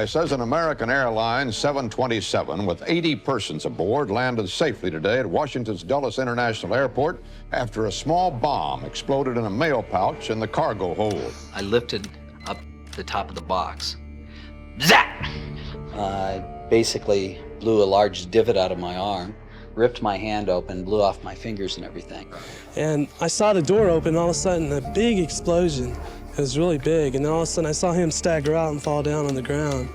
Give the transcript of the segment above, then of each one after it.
Says an American Airlines 727 with 80 persons aboard landed safely today at Washington's Dulles International Airport after a small bomb exploded in a mail pouch in the cargo hold. I lifted up the top of the box. Zap! I basically blew a large divot out of my arm, ripped my hand open, blew off my fingers and everything. And I saw the door open, all of a sudden a big explosion. It was really big, and then all of a sudden I saw him stagger out and fall down on the ground.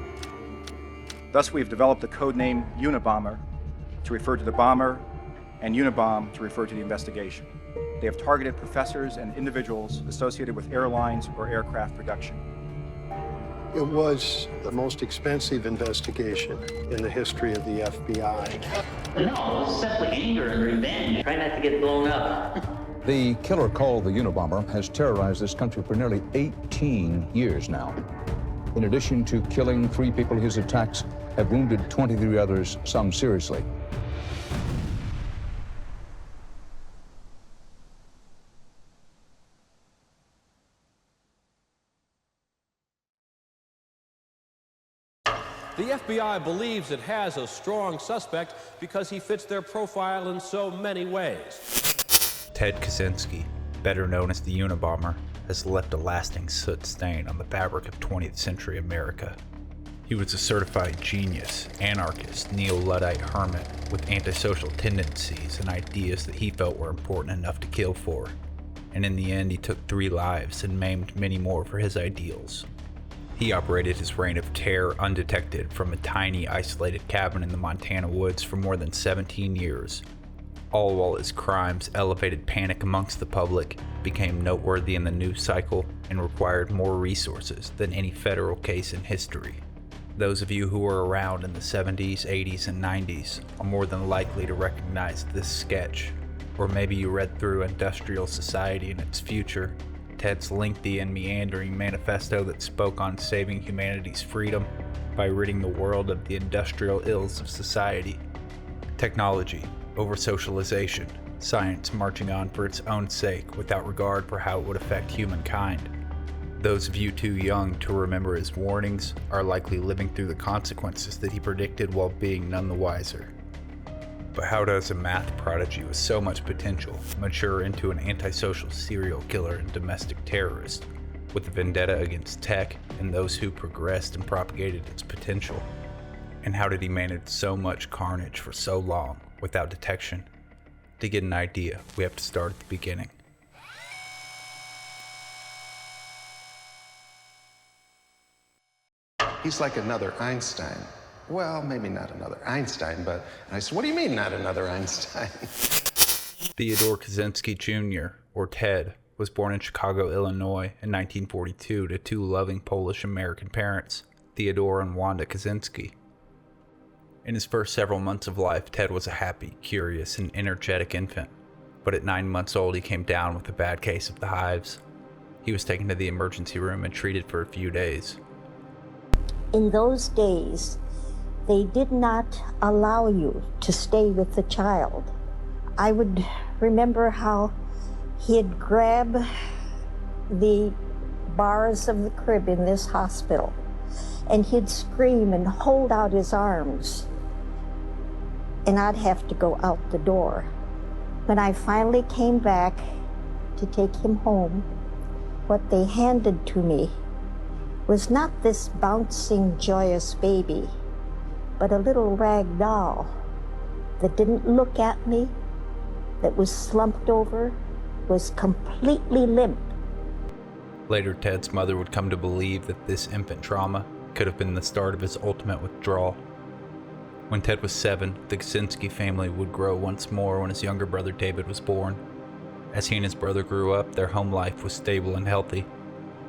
Thus, we've developed the code name Unabomber to refer to the bomber, and Unibomb to refer to the investigation. They have targeted professors and individuals associated with airlines or aircraft production. It was the most expensive investigation in the history of the FBI. No, it's simply anger and revenge. Try not to get blown up. The killer called the Unabomber has terrorized this country for nearly 18 years now. In addition to killing 3 people, his attacks have wounded 23 others, some seriously. The FBI believes it has a strong suspect because he fits their profile in so many ways. Ted Kaczynski, better known as the Unabomber, has left a lasting soot stain on the fabric of 20th century America. He was a certified genius, anarchist, neo-luddite hermit with antisocial tendencies and ideas that he felt were important enough to kill for. And in the end, he took 3 lives and maimed many more for his ideals. He operated his reign of terror undetected from a tiny, isolated cabin in the Montana woods for more than 17 years, all while his crimes elevated panic amongst the public, became noteworthy in the news cycle, and required more resources than any federal case in history. Those of you who were around in the 70s, 80s, and 90s are more than likely to recognize this sketch, or maybe you read through Industrial Society and Its Future, Ted's lengthy and meandering manifesto that spoke on saving humanity's freedom by ridding the world of the industrial ills of society. Technology over socialization, science marching on for its own sake without regard for how it would affect humankind. Those of you too young to remember his warnings are likely living through the consequences that he predicted while being none the wiser. But how does a math prodigy with so much potential mature into an antisocial serial killer and domestic terrorist with a vendetta against tech and those who progressed and propagated its potential? And how did he manage so much carnage for so long without detection? To get an idea, we have to start at the beginning. He's like another Einstein. Well, maybe not another Einstein, but I said, what do you mean not another Einstein? Theodore Kaczynski Jr., or Ted, was born in Chicago, Illinois in 1942 to 2 loving Polish-American parents, Theodore and Wanda Kaczynski. In his first several months of life, Ted was a happy, curious, and energetic infant, but at 9 months old he came down with a bad case of the hives. He was taken to the emergency room and treated for a few days. In those days, they did not allow you to stay with the child. I would remember how he'd grab the bars of the crib in this hospital and he'd scream and hold out his arms, and I'd have to go out the door. When I finally came back to take him home, what they handed to me was not this bouncing, joyous baby, but a little rag doll that didn't look at me, that was slumped over, was completely limp. Later, Ted's mother would come to believe that this infant trauma could have been the start of his ultimate withdrawal. When Ted was 7, the Kaczynski family would grow once more when his younger brother David was born. As he and his brother grew up, their home life was stable and healthy.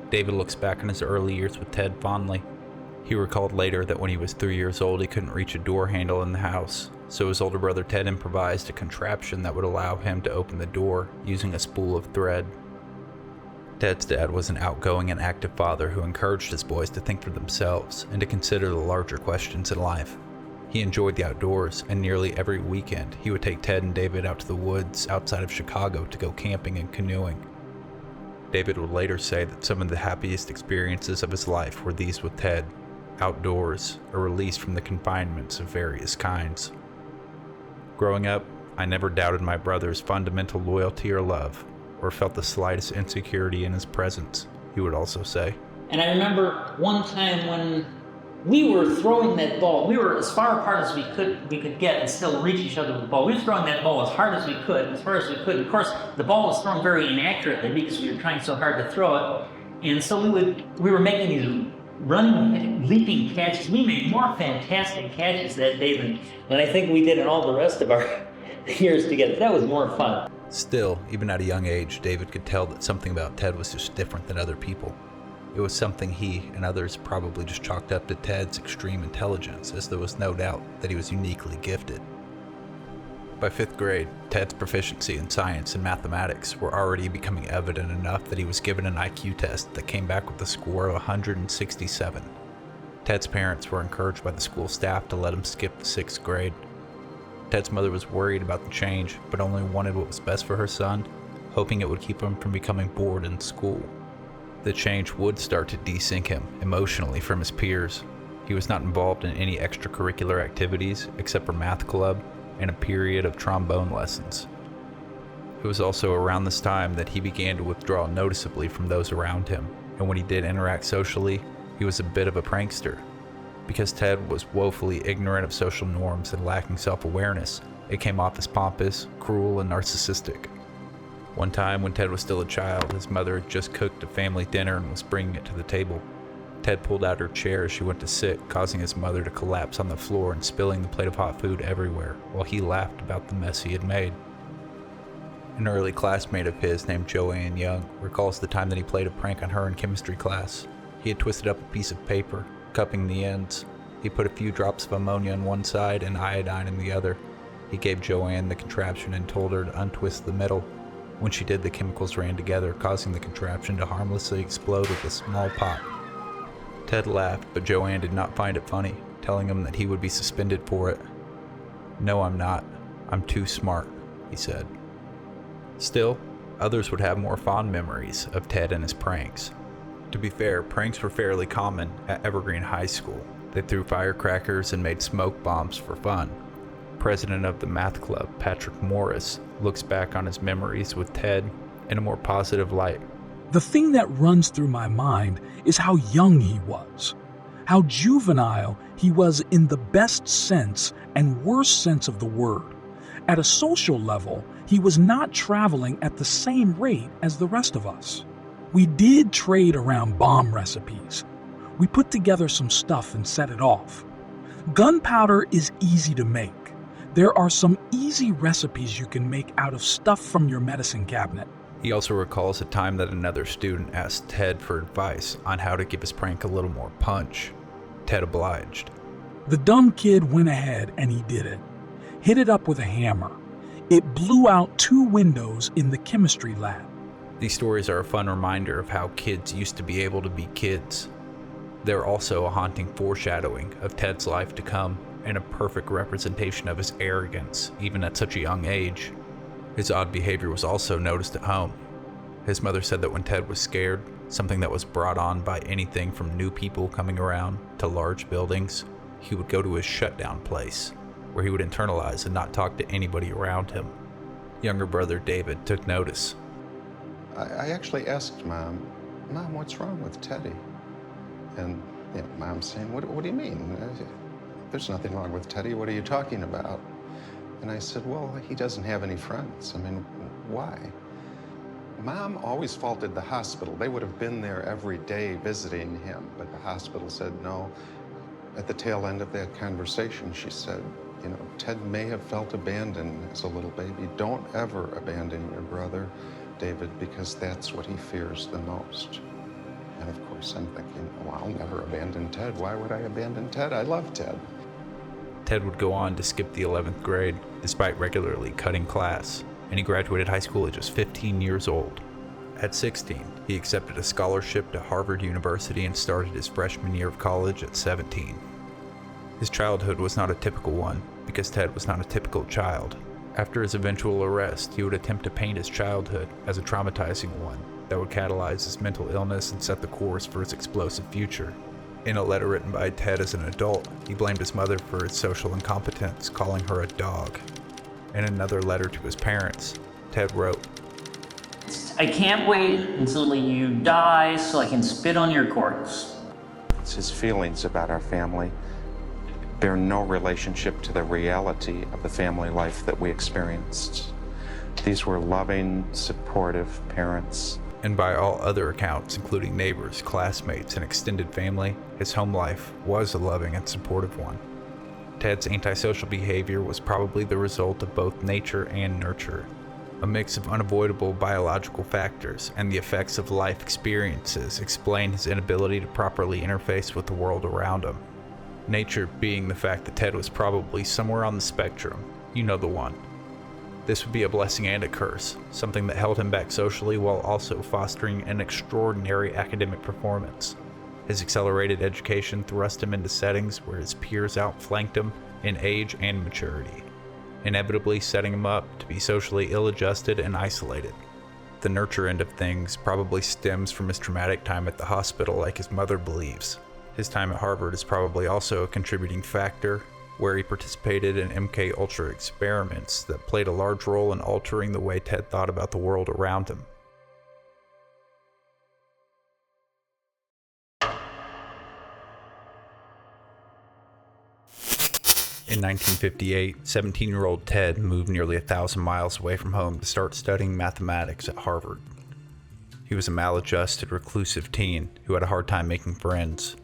David looks back on his early years with Ted fondly. He recalled later that when he was 3 years old, he couldn't reach a door handle in the house, so his older brother Ted improvised a contraption that would allow him to open the door using a spool of thread. Ted's dad was an outgoing and active father who encouraged his boys to think for themselves and to consider the larger questions in life. He enjoyed the outdoors, and nearly every weekend he would take Ted and David out to the woods outside of Chicago to go camping and canoeing. David would later say that some of the happiest experiences of his life were these with Ted, outdoors, or released from the confinements of various kinds. Growing up, I never doubted my brother's fundamental loyalty or love, or felt the slightest insecurity in his presence, he would also say. And I remember one time when we were throwing that ball, we were as far apart as we could get and still reach each other with the ball. We were throwing that ball as hard as we could, as far as we could. Of course, the ball was thrown very inaccurately because we were trying so hard to throw it. And so we were making these running, leaping catches. We made more fantastic catches that day than I think we did in all the rest of our years together. That was more fun. Still, even at a young age, David could tell that something about Ted was just different than other people. It was something he and others probably just chalked up to Ted's extreme intelligence, as there was no doubt that he was uniquely gifted. By 5th grade, Ted's proficiency in science and mathematics were already becoming evident enough that he was given an IQ test that came back with a score of 167. Ted's parents were encouraged by the school staff to let him skip the 6th grade. Ted's mother was worried about the change, but only wanted what was best for her son, hoping it would keep him from becoming bored in school. The change would start to desync him emotionally from his peers. He was not involved in any extracurricular activities except for math club and a period of trombone lessons. It was also around this time that he began to withdraw noticeably from those around him, and when he did interact socially, he was a bit of a prankster. Because Ted was woefully ignorant of social norms and lacking self-awareness, it came off as pompous, cruel, and narcissistic. One time, when Ted was still a child, his mother had just cooked a family dinner and was bringing it to the table. Ted pulled out her chair as she went to sit, causing his mother to collapse on the floor and spilling the plate of hot food everywhere, while he laughed about the mess he had made. An early classmate of his named Joanne Young recalls the time that he played a prank on her in chemistry class. He had twisted up a piece of paper, cupping the ends. He put a few drops of ammonia on one side and iodine in the other. He gave Joanne the contraption and told her to untwist the middle. When she did, the chemicals ran together, causing the contraption to harmlessly explode with a small pop. Ted laughed, but Joanne did not find it funny, telling him that he would be suspended for it. "No, I'm not. I'm too smart," he said. Still, others would have more fond memories of Ted and his pranks. To be fair, pranks were fairly common at Evergreen High School. They threw firecrackers and made smoke bombs for fun. President of the math club, Patrick Morris, looks back on his memories with Ted in a more positive light. The thing that runs through my mind is how young he was, how juvenile he was in the best sense and worst sense of the word. At a social level, he was not traveling at the same rate as the rest of us. We did trade around bomb recipes. We put together some stuff and set it off. Gunpowder is easy to make. There are some easy recipes you can make out of stuff from your medicine cabinet. He also recalls a time that another student asked Ted for advice on how to give his prank a little more punch. Ted obliged. The dumb kid went ahead and he did it. Hit it up with a hammer. It blew out 2 windows in the chemistry lab. These stories are a fun reminder of how kids used to be able to be kids. They're also a haunting foreshadowing of Ted's life to come, and a perfect representation of his arrogance, even at such a young age. His odd behavior was also noticed at home. His mother said that when Ted was scared, something that was brought on by anything from new people coming around to large buildings, he would go to his shutdown place, where he would internalize and not talk to anybody around him. Younger brother David took notice. I actually asked Mom, what's wrong with Teddy? And Mom's saying, what do you mean? There's nothing wrong with Teddy. What are you talking about? And I said, well, he doesn't have any friends. I mean, why? Mom always faulted the hospital. They would have been there every day visiting him, but the hospital said no. At the tail end of that conversation, she said, Ted may have felt abandoned as a little baby. Don't ever abandon your brother, David, because that's what he fears the most. And of course, I'm thinking, well, I'll never abandon Ted. Why would I abandon Ted? I love Ted. Ted would go on to skip the 11th grade, despite regularly cutting class, and he graduated high school at just 15 years old. At 16, he accepted a scholarship to Harvard University and started his freshman year of college at 17. His childhood was not a typical one, because Ted was not a typical child. After his eventual arrest, he would attempt to paint his childhood as a traumatizing one that would catalyze his mental illness and set the course for his explosive future. In a letter written by Ted as an adult, he blamed his mother for his social incompetence, calling her a dog. In another letter to his parents, Ted wrote, I can't wait until you die so I can spit on your corpse. His feelings about our family bear no relationship to the reality of the family life that we experienced. These were loving, supportive parents. And by all other accounts, including neighbors, classmates, and extended family, his home life was a loving and supportive one. Ted's antisocial behavior was probably the result of both nature and nurture, a mix of unavoidable biological factors and the effects of life experiences explain his inability to properly interface with the world around him. Nature being the fact that Ted was probably somewhere on the spectrum, you know the one. This would be a blessing and a curse, something that held him back socially while also fostering an extraordinary academic performance. His accelerated education thrust him into settings where his peers outflanked him in age and maturity, inevitably setting him up to be socially ill-adjusted and isolated. The nurture end of things probably stems from his traumatic time at the hospital, like his mother believes. His time at Harvard is probably also a contributing factor, where he participated in MK Ultra experiments that played a large role in altering the way Ted thought about the world around him. In 1958, 17-year-old Ted moved nearly 1,000 miles away from home to start studying mathematics at Harvard. He was a maladjusted, reclusive teen who had a hard time making friends.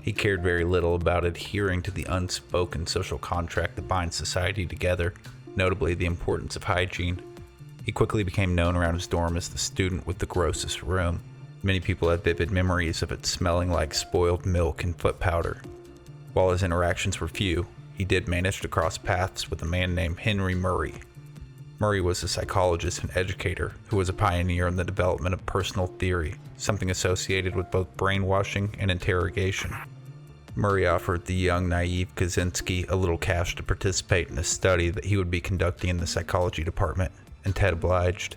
He cared very little about adhering to the unspoken social contract that binds society together, notably the importance of hygiene. He quickly became known around his dorm as the student with the grossest room. Many people had vivid memories of it smelling like spoiled milk and foot powder. While his interactions were few, he did manage to cross paths with a man named Henry Murray. Murray was a psychologist and educator who was a pioneer in the development of personal theory, something associated with both brainwashing and interrogation. Murray offered the young, naive Kaczinski a little cash to participate in a study that he would be conducting in the psychology department, and Ted obliged.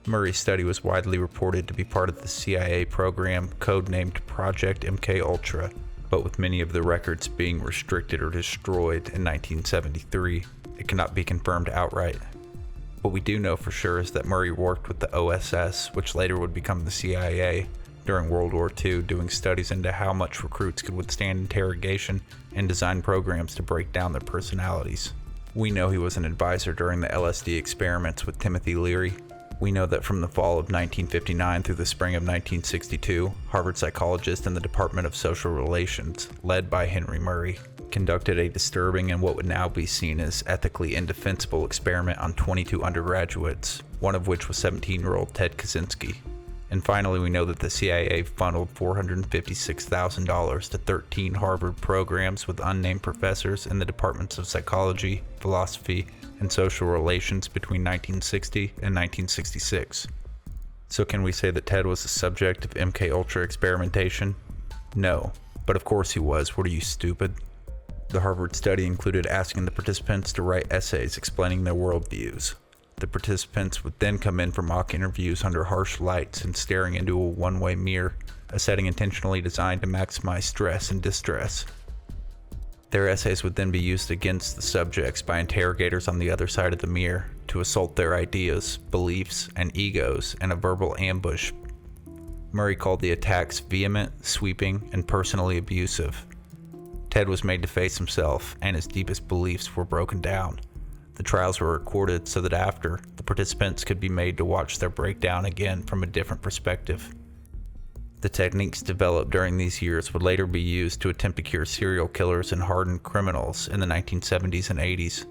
Murray's study was widely reported to be part of the CIA program codenamed Project MK Ultra, but with many of the records being restricted or destroyed in 1973, it cannot be confirmed outright. What we do know for sure is that Murray worked with the OSS, which later would become the CIA, during World War II, doing studies into how much recruits could withstand interrogation and design programs to break down their personalities. We know he was an advisor during the LSD experiments with Timothy Leary. We know that from the fall of 1959 through the spring of 1962, Harvard psychologists in the Department of Social Relations, led by Henry Murray, conducted a disturbing and what would now be seen as ethically indefensible experiment on 22 undergraduates, one of which was 17-year-old Ted Kaczynski. And finally, we know that the CIA funneled $456,000 to 13 Harvard programs with unnamed professors in the departments of psychology, philosophy, and social relations between 1960 and 1966. So can we say that Ted was the subject of MK Ultra experimentation? No, but of course he was. What are you, stupid? The Harvard study included asking the participants to write essays explaining their worldviews. The participants would then come in for mock interviews under harsh lights and staring into a one-way mirror, a setting intentionally designed to maximize stress and distress. Their essays would then be used against the subjects by interrogators on the other side of the mirror to assault their ideas, beliefs, and egos in a verbal ambush. Murray called the attacks vehement, sweeping, and personally abusive. Ted was made to face himself, and his deepest beliefs were broken down. The trials were recorded so that after, the participants could be made to watch their breakdown again from a different perspective. The techniques developed during these years would later be used to attempt to cure serial killers and hardened criminals in the 1970s and 80s.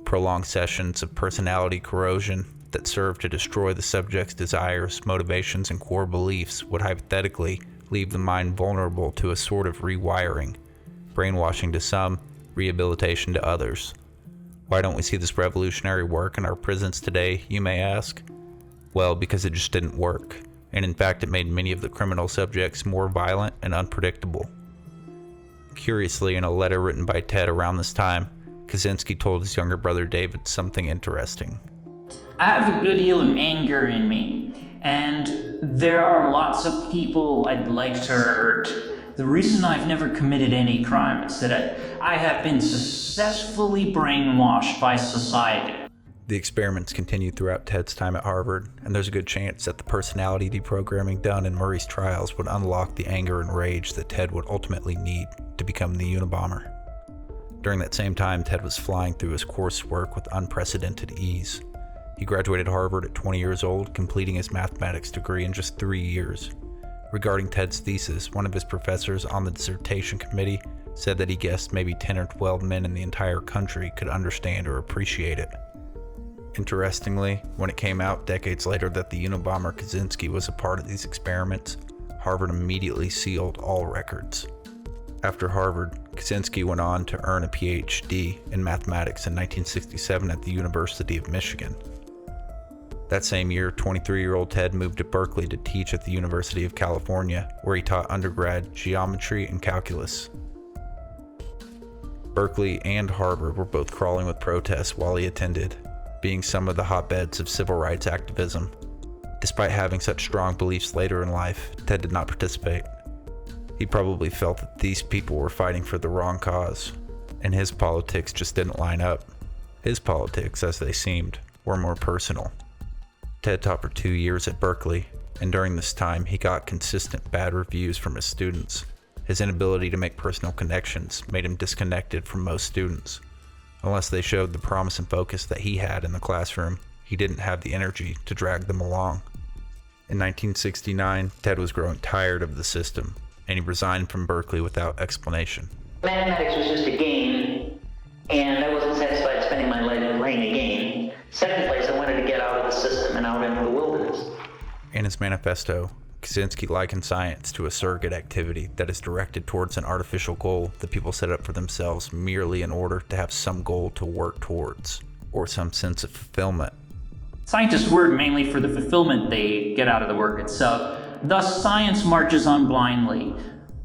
Prolonged sessions of personality corrosion that served to destroy the subject's desires, motivations, and core beliefs would hypothetically leave the mind vulnerable to a sort of rewiring, brainwashing to some, rehabilitation to others. Why don't we see this revolutionary work in our prisons today, you may ask? Well, because it just didn't work, and in fact it made many of the criminal subjects more violent and unpredictable. Curiously, in a letter written by Ted around this time, Kaczynski told his younger brother David something interesting. I have a good deal of anger in me, and there are lots of people I'd like to hurt, The reason I've never committed any crime is that I have been successfully brainwashed by society. The experiments continued throughout Ted's time at Harvard, and there's a good chance that the personality deprogramming done in Murray's trials would unlock the anger and rage that Ted would ultimately need to become the Unabomber. During that same time, Ted was flying through his coursework with unprecedented ease. He graduated Harvard at 20 years old, completing his mathematics degree in just 3 years. Regarding Ted's thesis, one of his professors on the dissertation committee said that he guessed maybe 10 or 12 men in the entire country could understand or appreciate it. Interestingly, when it came out decades later that the Unabomber Kaczinski was a part of these experiments, Harvard immediately sealed all records. After Harvard, Kaczinski went on to earn a PhD in mathematics in 1967 at the University of Michigan. That same year, 23-year-old Ted moved to Berkeley to teach at the University of California, where he taught undergrad geometry and calculus. Berkeley and Harvard were both crawling with protests while he attended, being some of the hotbeds of civil rights activism. Despite having such strong beliefs later in life, Ted did not participate. He probably felt that these people were fighting for the wrong cause, and his politics just didn't line up. His politics, as they seemed, were more personal. Ted taught for 2 years at Berkeley, and during this time he got consistent bad reviews from his students. His inability to make personal connections made him disconnected from most students. Unless they showed the promise and focus that he had in the classroom, he didn't have the energy to drag them along. In 1969, Ted was growing tired of the system, and he resigned from Berkeley without explanation. Mathematics was just a game, and I wasn't satisfied spending my life playing a game. Second place, I wanted to get out of the system and out into the wilderness. In his manifesto, Kaczynski likened science to a surrogate activity that is directed towards an artificial goal that people set up for themselves merely in order to have some goal to work towards, or some sense of fulfillment. Scientists work mainly for the fulfillment they get out of the work itself. Thus, science marches on blindly,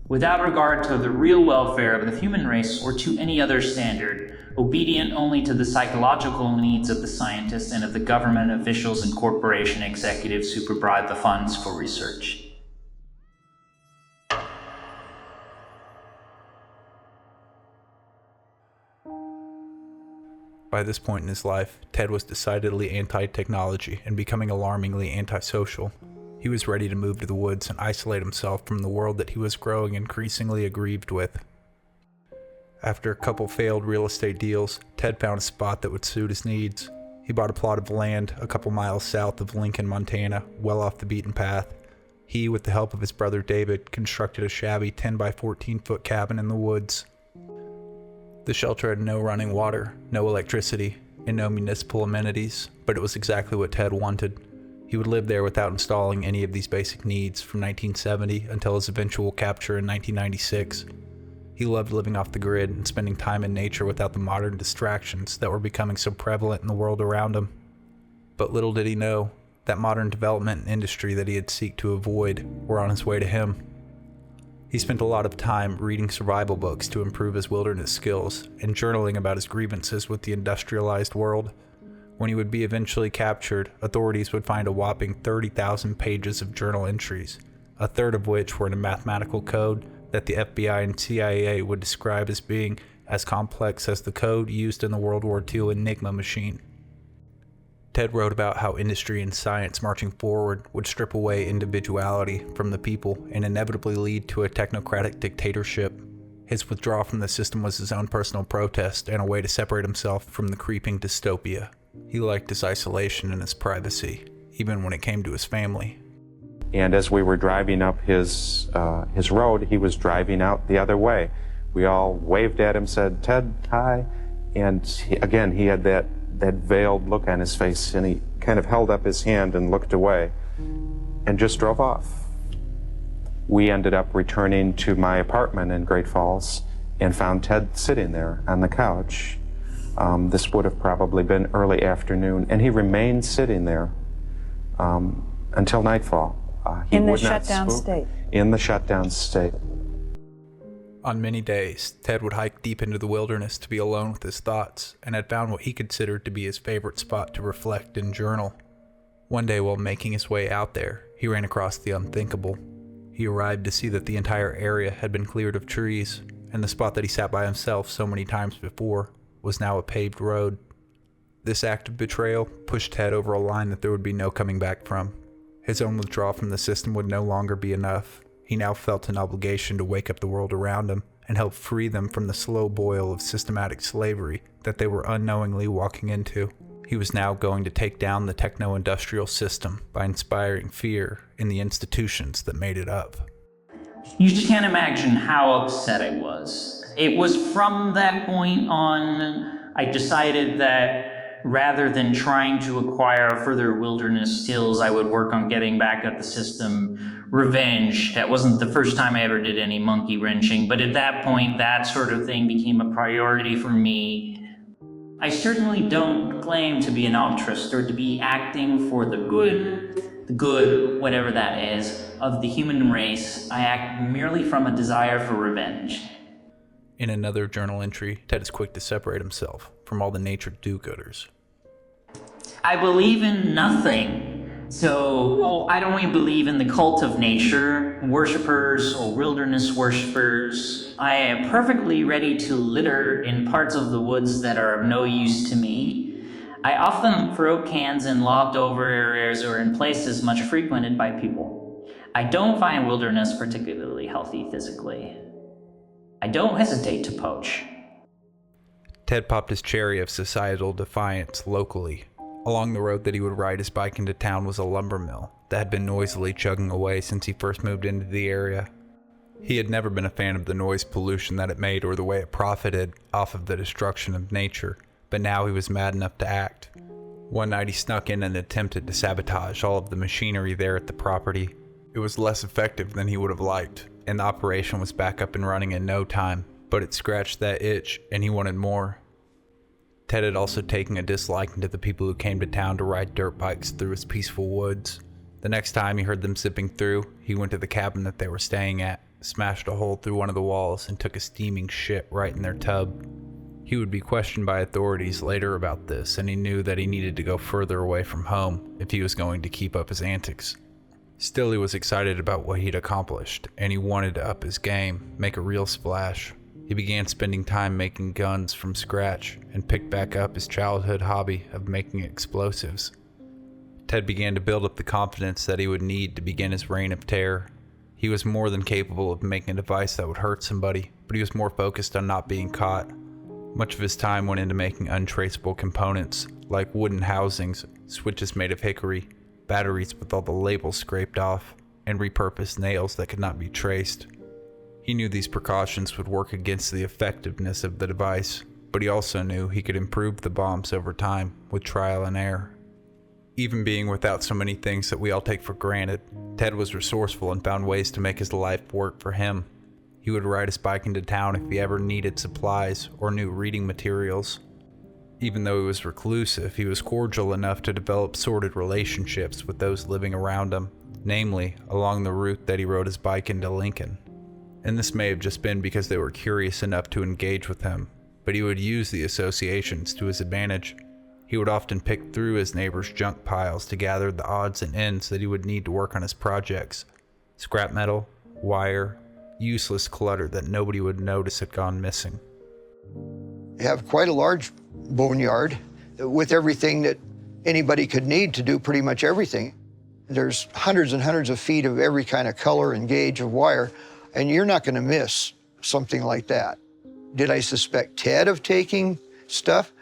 without regard to the real welfare of the human race or to any other standard, obedient only to the psychological needs of the scientists and of the government officials and corporation executives who provide the funds for research. By this point in his life, Ted was decidedly anti-technology and becoming alarmingly antisocial. He was ready to move to the woods and isolate himself from the world that he was growing increasingly aggrieved with. After a couple failed real estate deals, Ted found a spot that would suit his needs. He bought a plot of land a couple miles south of Lincoln, Montana, well off the beaten path. He, with the help of his brother David, constructed a shabby 10 by 14 foot cabin in the woods. The shelter had no running water, no electricity, and no municipal amenities, but it was exactly what Ted wanted. He would live there without installing any of these basic needs from 1970 until his eventual capture in 1996. He loved living off the grid and spending time in nature without the modern distractions that were becoming so prevalent in the world around him. But little did he know that modern development and industry that he had sought to avoid were on his way to him. He spent a lot of time reading survival books to improve his wilderness skills and journaling about his grievances with the industrialized world. When he would be eventually captured, authorities would find a whopping 30,000 pages of journal entries, a third of which were in a mathematical code that the FBI and CIA would describe as being as complex as the code used in the World War II Enigma machine. Ted wrote about how industry and science marching forward would strip away individuality from the people and inevitably lead to a technocratic dictatorship. His withdrawal from the system was his own personal protest and a way to separate himself from the creeping dystopia. He liked his isolation and his privacy, even when it came to his family. And as we were driving up his road, he was driving out the other way. We all waved at him, said, "Ted, hi." And he had that veiled look on his face, and he kind of held up his hand and looked away and just drove off. We ended up returning to my apartment in Great Falls and found Ted sitting there on the couch. This would have probably been early afternoon, and he remained sitting there until nightfall. In the shutdown state. In the shutdown state. On many days, Ted would hike deep into the wilderness to be alone with his thoughts, and had found what he considered to be his favorite spot to reflect and journal. One day while making his way out there, he ran across the unthinkable. He He arrived to see that the entire area had been cleared of trees, and the spot that he sat by himself so many times before was now a paved road. This act of betrayal pushed Ted over a line that there would be no coming back from. His own withdrawal from the system would no longer be enough. He now felt an obligation to wake up the world around him and help free them from the slow boil of systematic slavery that they were unknowingly walking into. He was now going to take down the techno-industrial system by inspiring fear in the institutions that made it up. You just can't imagine how upset I was. It was from that point on I decided that rather than trying to acquire further wilderness skills, I would work on getting back at the system. Revenge. That wasn't the first time I ever did any monkey wrenching, but at that point, that sort of thing became a priority for me. I certainly don't claim to be an altruist or to be acting for the good, whatever that is, of the human race. I act merely from a desire for revenge. In another journal entry, Ted is quick to separate himself from all the nature do-gooders. I believe in nothing. So, I don't even believe in the cult of nature, worshippers or wilderness worshippers. I am perfectly ready to litter in parts of the woods that are of no use to me. I often throw cans in locked over areas or in places much frequented by people. I don't find wilderness particularly healthy physically. I don't hesitate to poach. Ted popped his cherry of societal defiance locally. Along the road that he would ride his bike into town was a lumber mill that had been noisily chugging away since he first moved into the area. He had never been a fan of the noise pollution that it made or the way it profited off of the destruction of nature, but now he was mad enough to act. One night he snuck in and attempted to sabotage all of the machinery there at the property. It was less effective than he would have liked, and the operation was back up and running in no time, but it scratched that itch and he wanted more. Ted had also taken a disliking to the people who came to town to ride dirt bikes through his peaceful woods. The next time he heard them zipping through, he went to the cabin that they were staying at, smashed a hole through one of the walls, and took a steaming shit right in their tub. He would be questioned by authorities later about this, and he knew that he needed to go further away from home if he was going to keep up his antics. Still, he was excited about what he'd accomplished, and he wanted to up his game, make a real splash. He began spending time making guns from scratch and picked back up his childhood hobby of making explosives. Ted began to build up the confidence that he would need to begin his reign of terror. He was more than capable of making a device that would hurt somebody, but he was more focused on not being caught. Much of his time went into making untraceable components, like wooden housings, switches made of hickory, batteries with all the labels scraped off, and repurposed nails that could not be traced. He knew these precautions would work against the effectiveness of the device, but he also knew he could improve the bombs over time with trial and error. Even being without so many things that we all take for granted, Ted was resourceful and found ways to make his life work for him. He would ride his bike into town if he ever needed supplies or new reading materials. Even though he was reclusive, he was cordial enough to develop sordid relationships with those living around him, namely along the route that he rode his bike into Lincoln. And this may have just been because they were curious enough to engage with him, but he would use the associations to his advantage. He would often pick through his neighbors' junk piles to gather the odds and ends that he would need to work on his projects. Scrap metal, wire, useless clutter that nobody would notice had gone missing. You have quite a large boneyard with everything that anybody could need to do pretty much everything. There's hundreds and hundreds of feet of every kind of color and gauge of wire. And you're not going to miss something like that. Did I suspect Ted of taking stuff?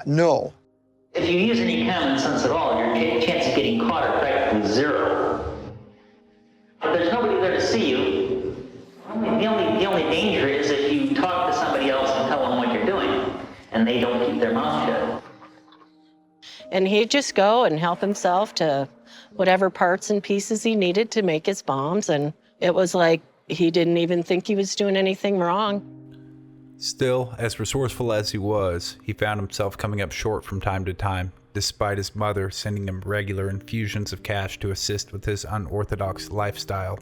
No. If you use any common sense at all, your chance of getting caught are practically zero. If there's nobody there to see you, the only danger is if you talk to somebody else and tell them what you're doing, and they don't keep their mouth shut. And he'd just go and help himself to whatever parts and pieces he needed to make his bombs, and it was like he didn't even think he was doing anything wrong. Still, as resourceful as he was, he found himself coming up short from time to time, despite his mother sending him regular infusions of cash to assist with his unorthodox lifestyle.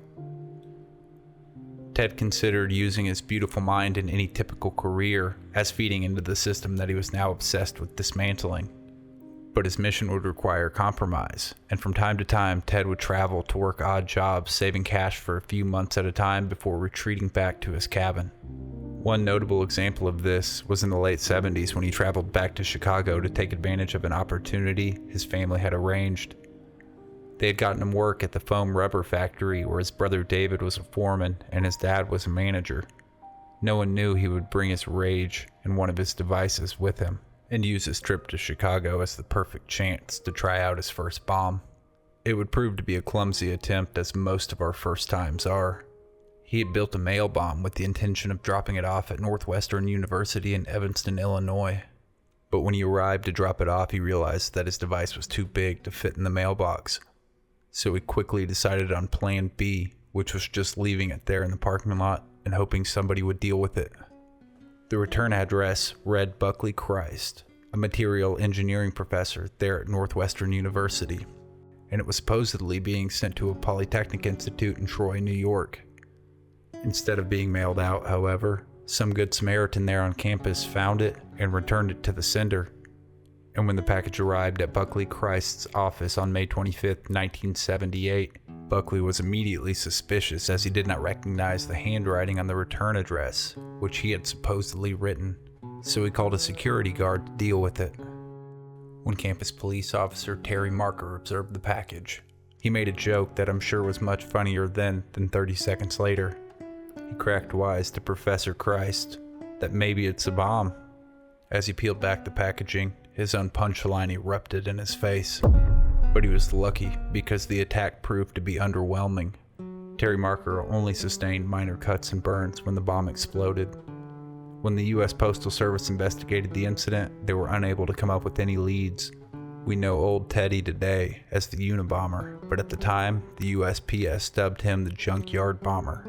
Ted considered using his beautiful mind in any typical career as feeding into the system that he was now obsessed with dismantling. But his mission would require compromise, and from time to time, Ted would travel to work odd jobs, saving cash for a few months at a time before retreating back to his cabin. One notable example of this was in the late 70s when he traveled back to Chicago to take advantage of an opportunity his family had arranged. They had gotten him work at the foam rubber factory where his brother David was a foreman and his dad was a manager. No one knew he would bring his rage and one of his devices with him, and use his trip to Chicago as the perfect chance to try out his first bomb. It would prove to be a clumsy attempt, as most of our first times are. He had built a mail bomb with the intention of dropping it off at Northwestern University in Evanston, Illinois. But when he arrived to drop it off, he realized that his device was too big to fit in the mailbox. So he quickly decided on Plan B, which was just leaving it there in the parking lot and hoping somebody would deal with it. The return address read Buckley Christ, a material engineering professor there at Northwestern University, and it was supposedly being sent to a Polytechnic Institute in Troy, New York. Instead of being mailed out, however, some good Samaritan there on campus found it and returned it to the sender. And when the package arrived at Buckley Christ's office on May 25, 1978, Buckley was immediately suspicious as he did not recognize the handwriting on the return address, which he had supposedly written, so he called a security guard to deal with it. When campus police officer Terry Marker observed the package, he made a joke that I'm sure was much funnier then than 30 seconds later. He cracked wise to Professor Christ that maybe it's a bomb. As he peeled back the packaging, his own punchline erupted in his face. But he was lucky because the attack proved to be underwhelming. Terry Marker only sustained minor cuts and burns when the bomb exploded. When the U.S. Postal Service investigated the incident, they were unable to come up with any leads. We know old Teddy today as the Unabomber, but at the time, the USPS dubbed him the Junkyard Bomber.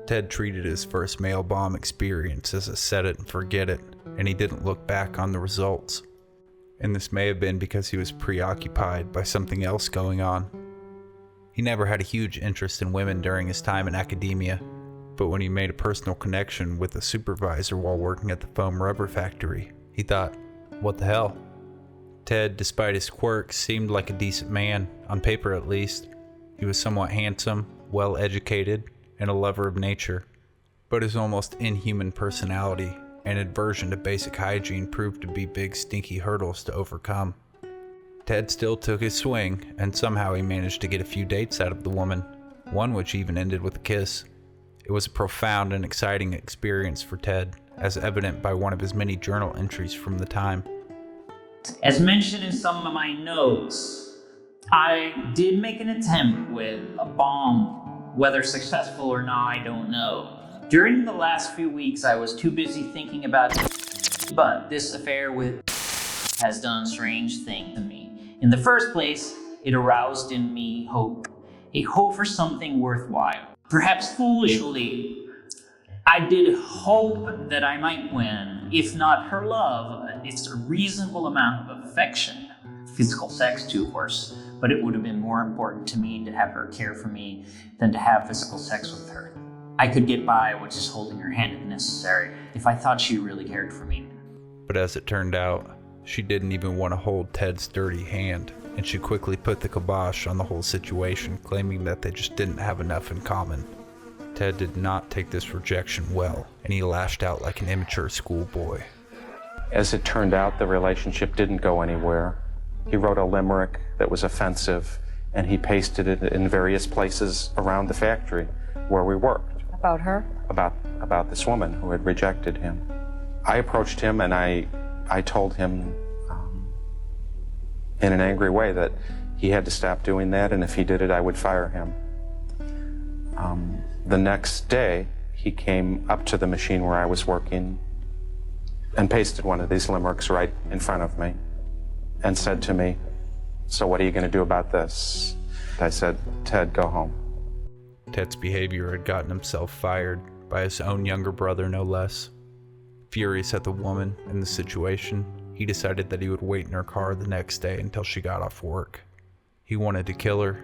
Ted treated his first mail bomb experience as a set it and forget it, and he didn't look back on the results. And this may have been because he was preoccupied by something else going on. He never had a huge interest in women during his time in academia, but when he made a personal connection with a supervisor while working at the foam rubber factory, he thought, what the hell? Ted, despite his quirks, seemed like a decent man, on paper at least. He was somewhat handsome, well-educated, and a lover of nature, but his almost inhuman personality and aversion to basic hygiene proved to be big stinky hurdles to overcome. Ted still took his swing, and somehow he managed to get a few dates out of the woman, one which even ended with a kiss. It was a profound and exciting experience for Ted, as evident by one of his many journal entries from the time. As mentioned in some of my notes, I did make an attempt with a bomb. Whether successful or not, I don't know. During the last few weeks, I was too busy thinking about it, but this affair with has done a strange thing to me. In the first place, it aroused in me hope, a hope for something worthwhile. Perhaps foolishly, I did hope that I might win, if not her love, it's a reasonable amount of affection. Physical sex too, of course, but it would have been more important to me to have her care for me than to have physical sex with her. I could get by with just holding her hand if necessary, if I thought she really cared for me. But as it turned out, she didn't even want to hold Ted's dirty hand, and she quickly put the kibosh on the whole situation, claiming that they just didn't have enough in common. Ted did not take this rejection well, and he lashed out like an immature schoolboy. As it turned out, the relationship didn't go anywhere. He wrote a limerick that was offensive, and he pasted it in various places around the factory where we worked. About her? About this woman who had rejected him. I approached him and I told him in an angry way that he had to stop doing that, and if he did it, I would fire him. The next day, he came up to the machine where I was working and pasted one of these limericks right in front of me and said to me, "So what are you going to do about this?" I said, "Ted, go home." Ted's behavior had gotten himself fired by his own younger brother, no less. Furious at the woman and the situation, he decided that he would wait in her car the next day until she got off work. He wanted to kill her,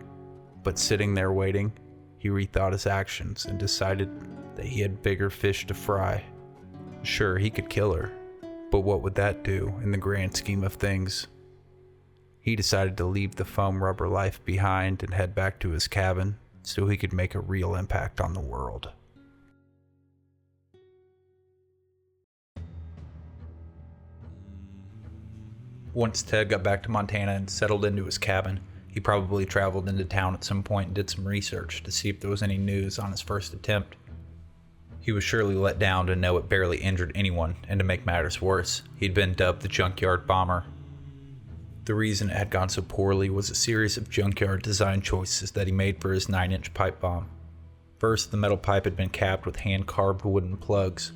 but sitting there waiting, he rethought his actions and decided that he had bigger fish to fry. Sure, he could kill her, but what would that do in the grand scheme of things? He decided to leave the foam rubber life behind and head back to his cabin so he could make a real impact on the world. Once Ted got back to Montana and settled into his cabin, he probably traveled into town at some point and did some research to see if there was any news on his first attempt. He was surely let down to know it barely injured anyone, and to make matters worse, he'd been dubbed the Junkyard Bomber. The reason it had gone so poorly was a series of junkyard design choices that he made for his 9-inch pipe bomb. First, the metal pipe had been capped with hand-carved wooden plugs.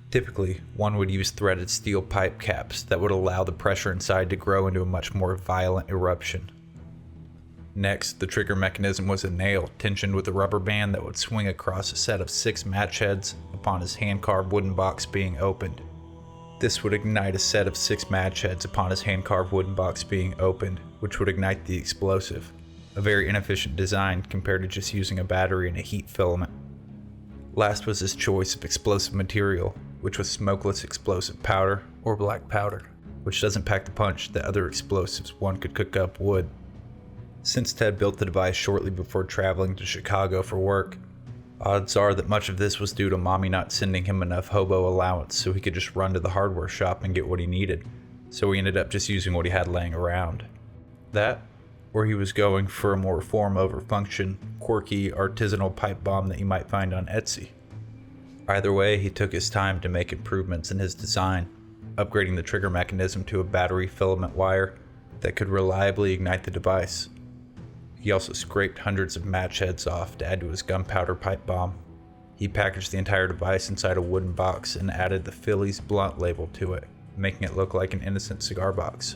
Typically, one would use threaded steel pipe caps that would allow the pressure inside to grow into a much more violent eruption. Next, the trigger mechanism was a nail tensioned with a rubber band that would swing across a set of 6 match heads upon his hand-carved wooden box being opened. This would ignite a set of 6 match heads upon his hand-carved wooden box being opened, which would ignite the explosive. A very inefficient design compared to just using a battery and a heat filament. Last was his choice of explosive material, which was smokeless explosive powder or black powder, which doesn't pack the punch that other explosives one could cook up would. Since Ted built the device shortly before traveling to Chicago for work, odds are that much of this was due to Mommy not sending him enough hobo allowance so he could just run to the hardware shop and get what he needed, so he ended up just using what he had laying around. That, or he was going for a more form over function, quirky, artisanal pipe bomb that you might find on Etsy. Either way, he took his time to make improvements in his design, upgrading the trigger mechanism to a battery filament wire that could reliably ignite the device. He also scraped hundreds of match heads off to add to his gunpowder pipe bomb. He packaged the entire device inside a wooden box and added the Phillies blunt label to it, making it look like an innocent cigar box.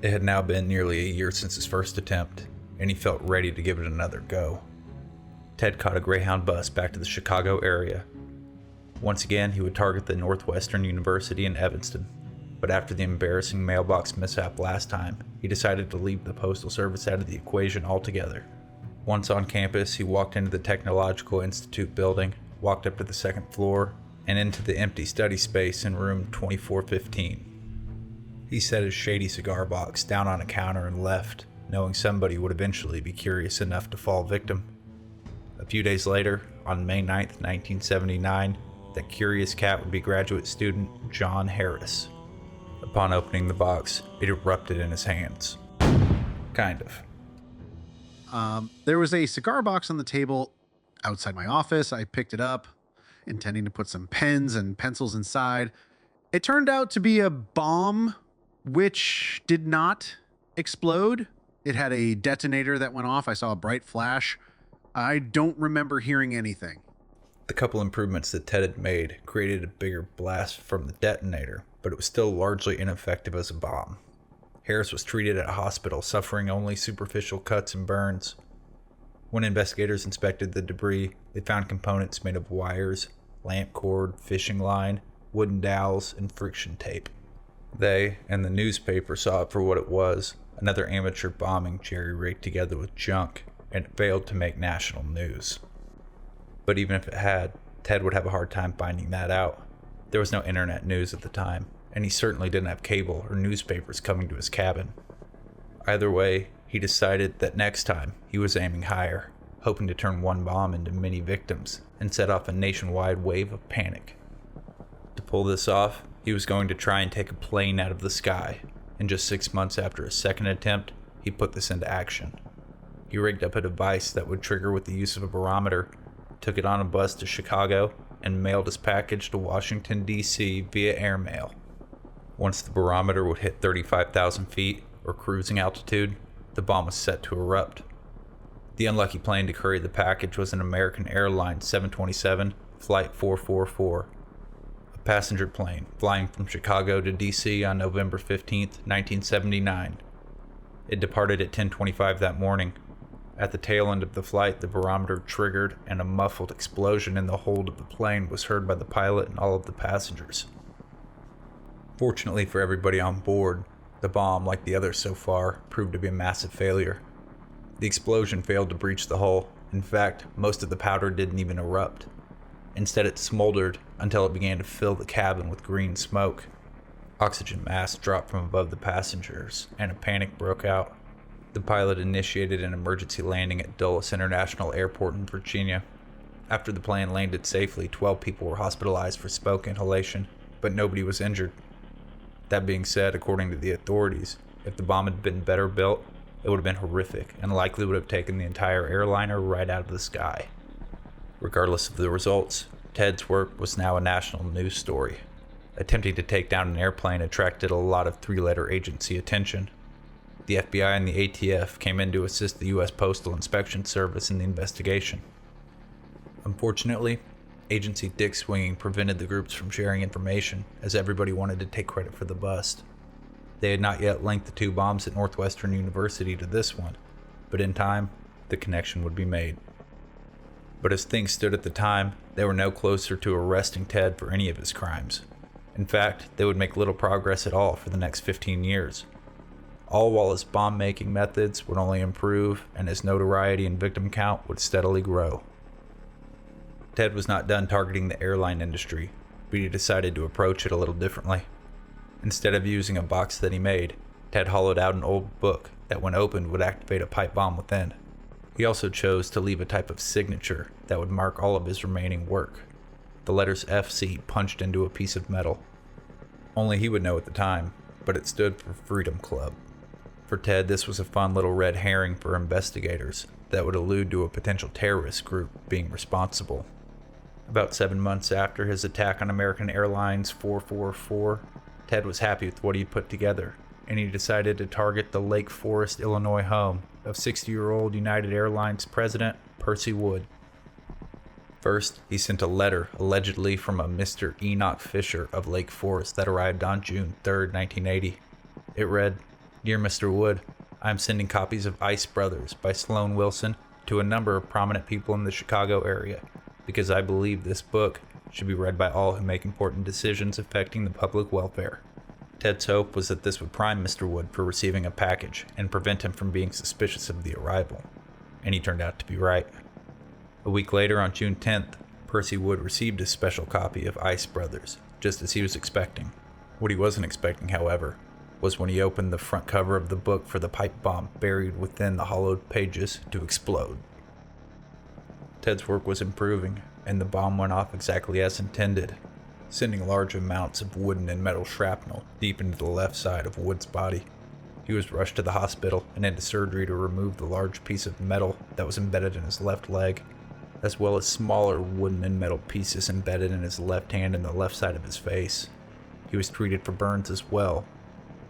It had now been nearly a year since his first attempt, and he felt ready to give it another go. Ted caught a Greyhound bus back to the Chicago area. Once again, he would target the Northwestern University in Evanston, but after the embarrassing mailbox mishap last time, he decided to leave the Postal Service out of the equation altogether. Once on campus, he walked into the Technological Institute building, walked up to the 2nd floor, and into the empty study space in room 2415. He set his shady cigar box down on a counter and left, knowing somebody would eventually be curious enough to fall victim. A few days later, on May 9th, 1979, that curious cat would be graduate student John Harris. Upon opening the box, it erupted in his hands. Kind of. There was a cigar box on the table outside my office. I picked it up, intending to put some pens and pencils inside. It turned out to be a bomb, which did not explode. It had a detonator that went off. I saw a bright flash. I don't remember hearing anything. The couple improvements that Ted had made created a bigger blast from the detonator, but it was still largely ineffective as a bomb. Harris was treated at a hospital, suffering only superficial cuts and burns. When investigators inspected the debris, they found components made of wires, lamp cord, fishing line, wooden dowels, and friction tape. They and the newspaper saw it for what it was, another amateur bombing jerry-rigged together with junk, and it failed to make national news. But even if it had, Ted would have a hard time finding that out. There was no internet news at the time, and he certainly didn't have cable or newspapers coming to his cabin. Either way, he decided that next time he was aiming higher, hoping to turn one bomb into many victims and set off a nationwide wave of panic. To pull this off, he was going to try and take a plane out of the sky, and just 6 months after his second attempt, he put this into action. He rigged up a device that would trigger with the use of a barometer, took it on a bus to Chicago, and mailed his package to Washington, D.C. via airmail. Once the barometer would hit 35,000 feet, or cruising altitude, the bomb was set to erupt. The unlucky plane to carry the package was an American Airline 727, Flight 444, a passenger plane flying from Chicago to D.C. on November 15, 1979. It departed at 10:25 that morning. At the tail end of the flight, the barometer triggered and a muffled explosion in the hold of the plane was heard by the pilot and all of the passengers. Fortunately for everybody on board, the bomb, like the others so far, proved to be a massive failure. The explosion failed to breach the hull. In fact, most of the powder didn't even erupt. Instead, it smoldered until it began to fill the cabin with green smoke. Oxygen masks dropped from above the passengers, and a panic broke out. The pilot initiated an emergency landing at Dulles International Airport in Virginia. After the plane landed safely, 12 people were hospitalized for smoke inhalation, but nobody was injured. That being said, according to the authorities, if the bomb had been better built, it would have been horrific and likely would have taken the entire airliner right out of the sky. Regardless of the results, Ted's work was now a national news story. Attempting to take down an airplane attracted a lot of three-letter agency attention. The FBI and the ATF came in to assist the U.S. Postal Inspection Service in the investigation. Unfortunately, Agency dick-swinging prevented the groups from sharing information, as everybody wanted to take credit for the bust. They had not yet linked the two bombs at Northwestern University to this one, but in time, the connection would be made. But as things stood at the time, they were no closer to arresting Ted for any of his crimes. In fact, they would make little progress at all for the next 15 years. All while his bomb-making methods would only improve and his notoriety and victim count would steadily grow. Ted was not done targeting the airline industry, but he decided to approach it a little differently. Instead of using a box that he made, Ted hollowed out an old book that when opened would activate a pipe bomb within. He also chose to leave a type of signature that would mark all of his remaining work. The letters FC punched into a piece of metal. Only he would know at the time, but it stood for Freedom Club. For Ted, this was a fun little red herring for investigators that would allude to a potential terrorist group being responsible. About 7 months after his attack on American Airlines 444, Ted was happy with what he put together, and he decided to target the Lake Forest, Illinois home of 60-year-old United Airlines president Percy Wood. First, he sent a letter allegedly from a Mr. Enoch Fisher of Lake Forest that arrived on June 3, 1980. It read, "Dear Mr. Wood, I am sending copies of Ice Brothers by Sloan Wilson to a number of prominent people in the Chicago area, because I believe this book should be read by all who make important decisions affecting the public welfare." Ted's hope was that this would prime Mr. Wood for receiving a package and prevent him from being suspicious of the arrival. And he turned out to be right. A week later, on June 10th, Percy Wood received a special copy of Ice Brothers, just as he was expecting. What he wasn't expecting, however, was when he opened the front cover of the book for the pipe bomb buried within the hollowed pages to explode. Ted's work was improving, and the bomb went off exactly as intended, sending large amounts of wooden and metal shrapnel deep into the left side of Wood's body. He was rushed to the hospital and into surgery to remove the large piece of metal that was embedded in his left leg, as well as smaller wooden and metal pieces embedded in his left hand and the left side of his face. He was treated for burns as well,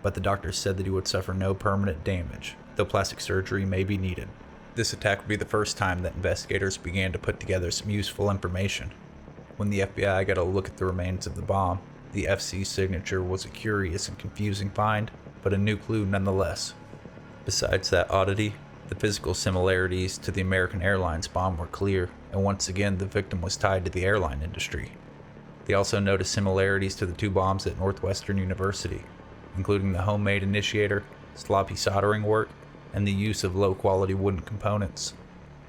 but the doctors said that he would suffer no permanent damage, though plastic surgery may be needed. This attack would be the first time that investigators began to put together some useful information. When the FBI got a look at the remains of the bomb, the FC signature was a curious and confusing find, but a new clue nonetheless. Besides that oddity, the physical similarities to the American Airlines bomb were clear, and once again the victim was tied to the airline industry. They also noticed similarities to the two bombs at Northwestern University, including the homemade initiator, sloppy soldering work, and the use of low-quality wooden components.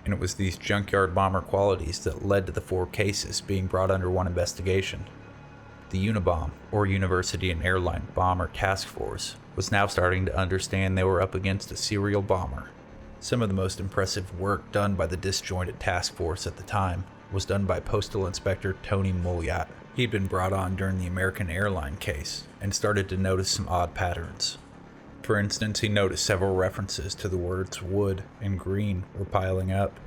And it was these junkyard bomber qualities that led to the 4 cases being brought under one investigation. The Unabomber, or University and Airline Bomber Task Force, was now starting to understand they were up against a serial bomber. Some of the most impressive work done by the disjointed task force at the time was done by Postal Inspector Tony Mulliat. He'd been brought on during the American Airline case and started to notice some odd patterns. For instance, he noticed several references to the words wood and green were piling up.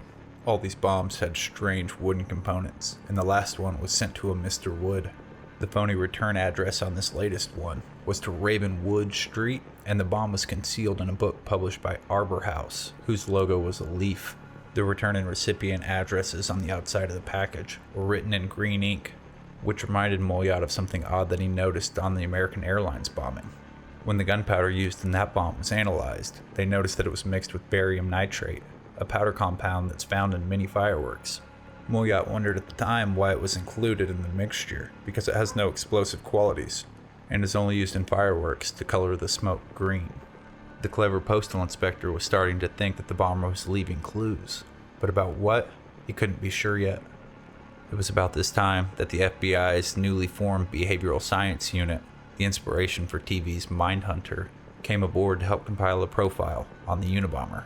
All these bombs had strange wooden components, and the last one was sent to a Mr. Wood. The phony return address on this latest one was to Ravenwood Street, and the bomb was concealed in a book published by Arbor House, whose logo was a leaf. The return and recipient addresses on the outside of the package were written in green ink, which reminded Mulliat of something odd that he noticed on the American Airlines bombing. When the gunpowder used in that bomb was analyzed, they noticed that it was mixed with barium nitrate, a powder compound that's found in many fireworks. Mulliat wondered at the time why it was included in the mixture, because it has no explosive qualities, and is only used in fireworks to color the smoke green. The clever postal inspector was starting to think that the bomber was leaving clues, but about what, he couldn't be sure yet. It was about this time that the FBI's newly formed behavioral science unit, the inspiration for TV's Mindhunter, came aboard to help compile a profile on the Unabomber.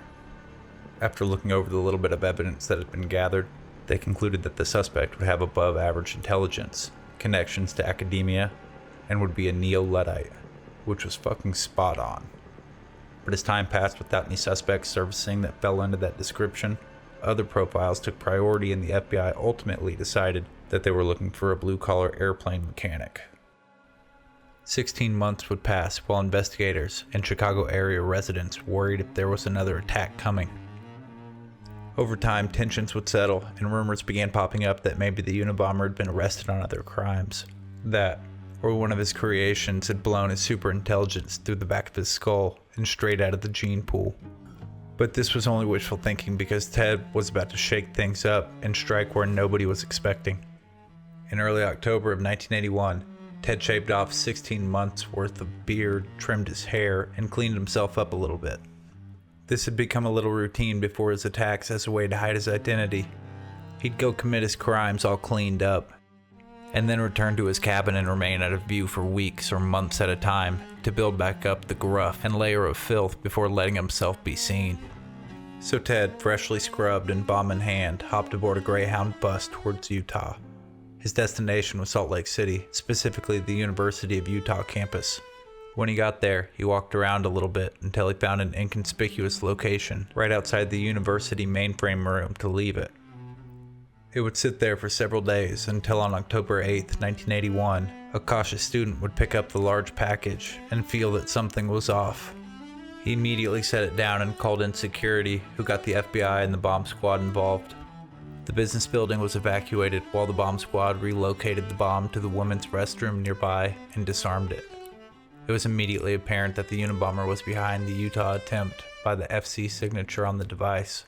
After looking over the little bit of evidence that had been gathered, they concluded that the suspect would have above average intelligence, connections to academia, and would be a neo-luddite, which was fucking spot on. But as time passed without any suspects surfacing that fell into that description, other profiles took priority and the FBI ultimately decided that they were looking for a blue-collar airplane mechanic. 16 months would pass while investigators and Chicago area residents worried if there was another attack coming. Over time, tensions would settle and rumors began popping up that maybe the Unabomber had been arrested on other crimes. That, or one of his creations had blown his superintelligence through the back of his skull and straight out of the gene pool. But this was only wishful thinking because Ted was about to shake things up and strike where nobody was expecting. In early October of 1981, Ted shaved off 16 months worth of beard, trimmed his hair, and cleaned himself up a little bit. This had become a little routine before his attacks as a way to hide his identity. He'd go commit his crimes all cleaned up, and then return to his cabin and remain out of view for weeks or months at a time to build back up the gruff and layer of filth before letting himself be seen. So Ted, freshly scrubbed and bomb in hand, hopped aboard a Greyhound bus towards Utah. His destination was Salt Lake City, specifically the University of Utah campus. When he got there, he walked around a little bit until he found an inconspicuous location right outside the university mainframe room to leave it. It would sit there for several days until on October 8th, 1981, a cautious student would pick up the large package and feel that something was off. He immediately set it down and called in security, who got the FBI and the bomb squad involved. The business building was evacuated while the bomb squad relocated the bomb to the women's restroom nearby and disarmed it. It was immediately apparent that the Unabomber was behind the Utah attempt by the FC signature on the device.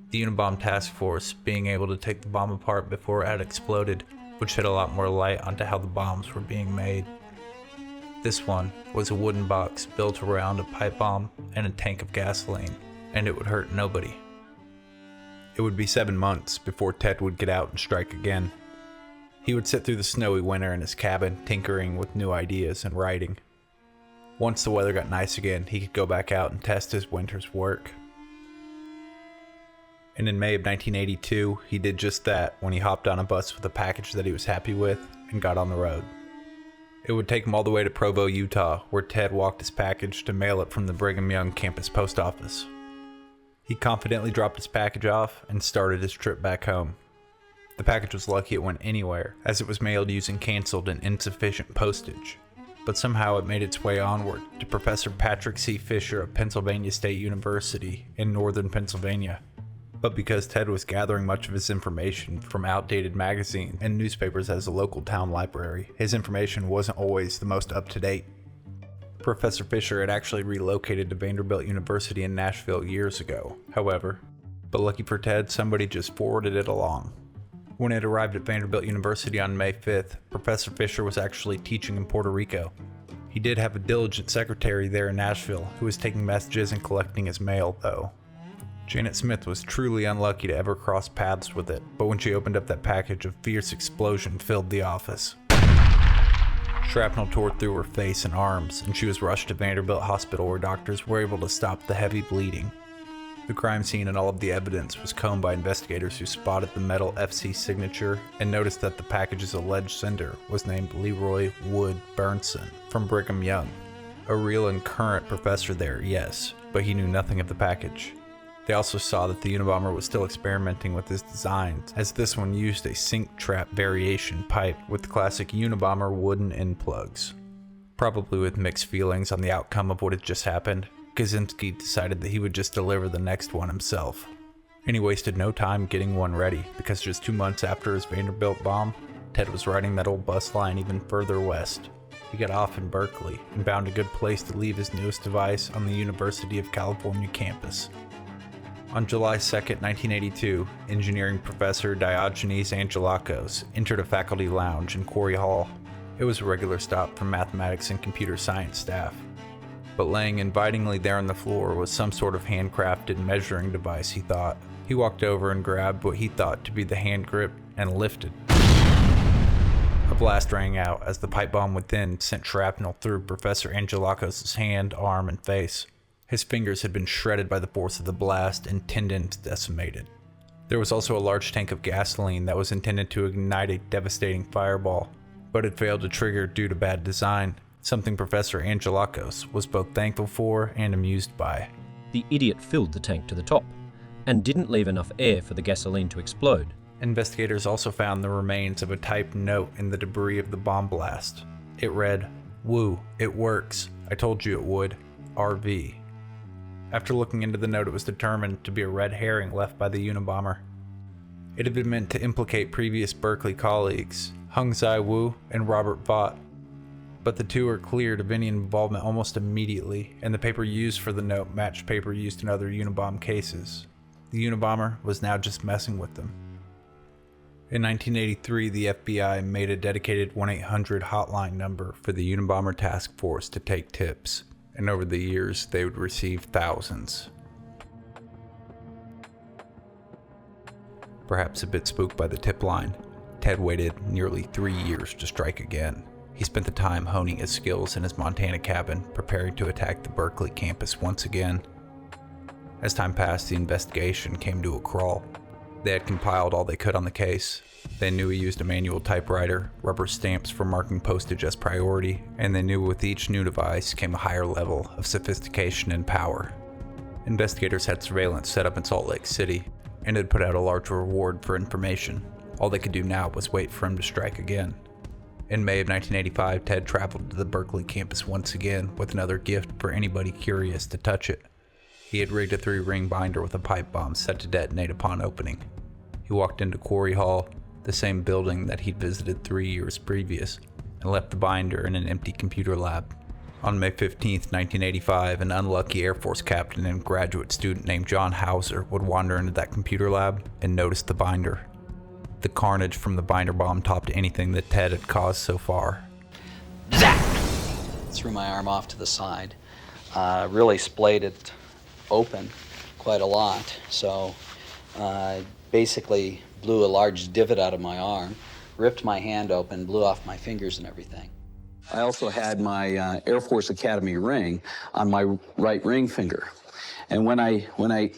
The Unabomber task force, being able to take the bomb apart before it had exploded, would shed a lot more light onto how the bombs were being made. This one was a wooden box built around a pipe bomb and a tank of gasoline, and it would hurt nobody. It would be 7 months before Ted would get out and strike again. He would sit through the snowy winter in his cabin, tinkering with new ideas and writing. Once the weather got nice again, he could go back out and test his winter's work. And in May of 1982, he did just that when he hopped on a bus with a package that he was happy with and got on the road. It would take him all the way to Provo, Utah, where Ted walked his package to mail it from the Brigham Young campus post office. He confidently dropped his package off and started his trip back home. The package was lucky it went anywhere, as it was mailed using canceled and insufficient postage. But somehow it made its way onward to Professor Patrick C. Fisher of Pennsylvania State University in northern Pennsylvania. But because Ted was gathering much of his information from outdated magazines and newspapers as a local town library, his information wasn't always the most up-to-date. Professor Fisher had actually relocated to Vanderbilt University in Nashville years ago, however. But lucky for Ted, somebody just forwarded it along. When it arrived at Vanderbilt University on May 5th, Professor Fisher was actually teaching in Puerto Rico. He did have a diligent secretary there in Nashville who was taking messages and collecting his mail, though. Janet Smith was truly unlucky to ever cross paths with it, but when she opened up that package, a fierce explosion filled the office. Shrapnel tore through her face and arms, and she was rushed to Vanderbilt Hospital where doctors were able to stop the heavy bleeding. The crime scene and all of the evidence was combed by investigators who spotted the metal FC signature and noticed that the package's alleged sender was named Leroy Wood Burnson from Brigham Young. A real and current professor there, yes, but he knew nothing of the package. They also saw that the Unabomber was still experimenting with his designs, as this one used a sink trap variation pipe with the classic Unabomber wooden end plugs. Probably with mixed feelings on the outcome of what had just happened, Kaczinski decided that he would just deliver the next one himself. And he wasted no time getting one ready, because just 2 months after his Vanderbilt bomb, Ted was riding that old bus line even further west. He got off in Berkeley and found a good place to leave his newest device on the University of California campus. On July 2, 1982, engineering professor Diogenes Angelakos entered a faculty lounge in Quarry Hall. It was a regular stop for mathematics and computer science staff. But laying invitingly there on the floor was some sort of handcrafted measuring device, he thought. He walked over and grabbed what he thought to be the hand grip and lifted. A blast rang out as the pipe bomb within sent shrapnel through Professor Angelakos' hand, arm, and face. His fingers had been shredded by the force of the blast and tendons decimated. There was also a large tank of gasoline that was intended to ignite a devastating fireball, but it failed to trigger due to bad design, something Professor Angelakos was both thankful for and amused by. The idiot filled the tank to the top and didn't leave enough air for the gasoline to explode. Investigators also found the remains of a typed note in the debris of the bomb blast. It read, "Woo, it works. I told you it would. RV." After looking into the note, it was determined to be a red herring left by the Unabomber. It had been meant to implicate previous Berkeley colleagues, Hung Zai Wu and Robert Vaught, but the two were cleared of any involvement almost immediately, and the paper used for the note matched paper used in other Unabomber cases. The Unabomber was now just messing with them. In 1983, the FBI made a dedicated 1-800 hotline number for the Unabomber Task Force to take tips, and over the years, they would receive thousands. Perhaps a bit spooked by the tip line, Ted waited nearly 3 years to strike again. He spent the time honing his skills in his Montana cabin, preparing to attack the Berkeley campus once again. As time passed, the investigation came to a crawl. They had compiled all they could on the case. They knew he used a manual typewriter, rubber stamps for marking postage as priority, and they knew with each new device came a higher level of sophistication and power. Investigators had surveillance set up in Salt Lake City and had put out a large reward for information. All they could do now was wait for him to strike again. In May of 1985, Ted traveled to the Berkeley campus once again with another gift for anybody curious to touch it. He had rigged a 3-ring binder with a pipe bomb set to detonate upon opening. He walked into Quarry Hall, the same building that he'd visited 3 years previous, and left the binder in an empty computer lab. On May 15, 1985, an unlucky Air Force captain and graduate student named John Hauser would wander into that computer lab and notice the binder. The carnage from the binder bomb topped anything that Ted had caused so far. Zap! Threw my arm off to the side, really splayed it open quite a lot, so basically blew a large divot out of my arm, ripped my hand open, blew off my fingers and everything. I also had my Air Force Academy ring on my right ring finger. And when I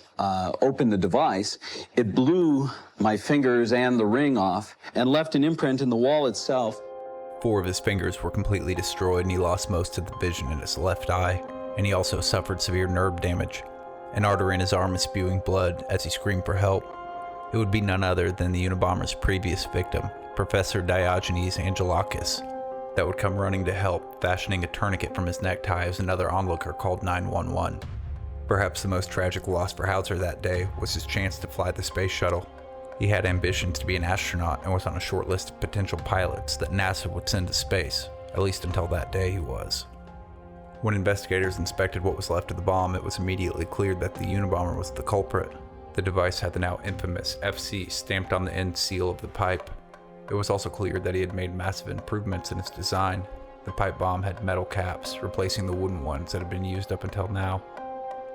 opened the device, it blew my fingers and the ring off and left an imprint in the wall itself. 4 of his fingers were completely destroyed and he lost most of the vision in his left eye, and he also suffered severe nerve damage. An artery in his arm is spewing blood as he screamed for help. It would be none other than the Unabomber's previous victim, Professor Diogenes Angelakos, that would come running to help, fashioning a tourniquet from his necktie as another onlooker called 911. Perhaps the most tragic loss for Hauser that day was his chance to fly the space shuttle. He had ambitions to be an astronaut and was on a short list of potential pilots that NASA would send to space, at least until that day he was. When investigators inspected what was left of the bomb, it was immediately clear that the Unabomber was the culprit. The device had the now infamous FC stamped on the end seal of the pipe. It was also clear that he had made massive improvements in its design. The pipe bomb had metal caps, replacing the wooden ones that had been used up until now.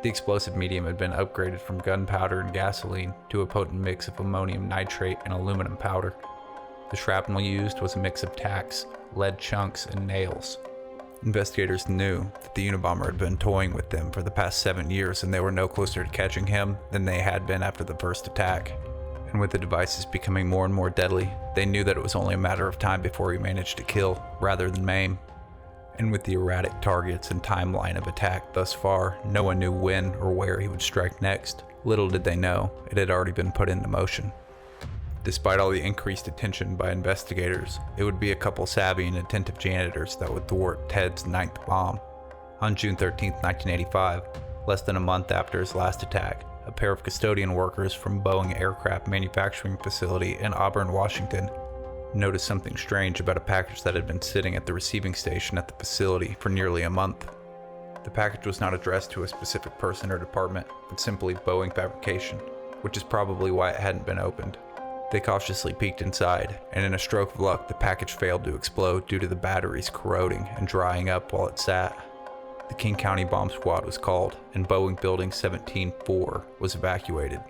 The explosive medium had been upgraded from gunpowder and gasoline to a potent mix of ammonium nitrate and aluminum powder. The shrapnel used was a mix of tacks, lead chunks, and nails. Investigators knew that the Unabomber had been toying with them for the past 7 years, and they were no closer to catching him than they had been after the first attack. And with the devices becoming more and more deadly, they knew that it was only a matter of time before he managed to kill rather than maim. And with the erratic targets and timeline of attack thus far, no one knew when or where he would strike next. Little did they know, it had already been put into motion. Despite all the increased attention by investigators, it would be a couple savvy and attentive janitors that would thwart Ted's 9th bomb. On June 13, 1985, less than a month after his last attack, a pair of custodian workers from Boeing Aircraft Manufacturing Facility in Auburn, Washington, noticed something strange about a package that had been sitting at the receiving station at the facility for nearly a month. The package was not addressed to a specific person or department, but simply Boeing Fabrication, which is probably why it hadn't been opened. They cautiously peeked inside, and in a stroke of luck, the package failed to explode due to the batteries corroding and drying up while it sat. The King County Bomb Squad was called, and Boeing Building 17-4 was evacuated.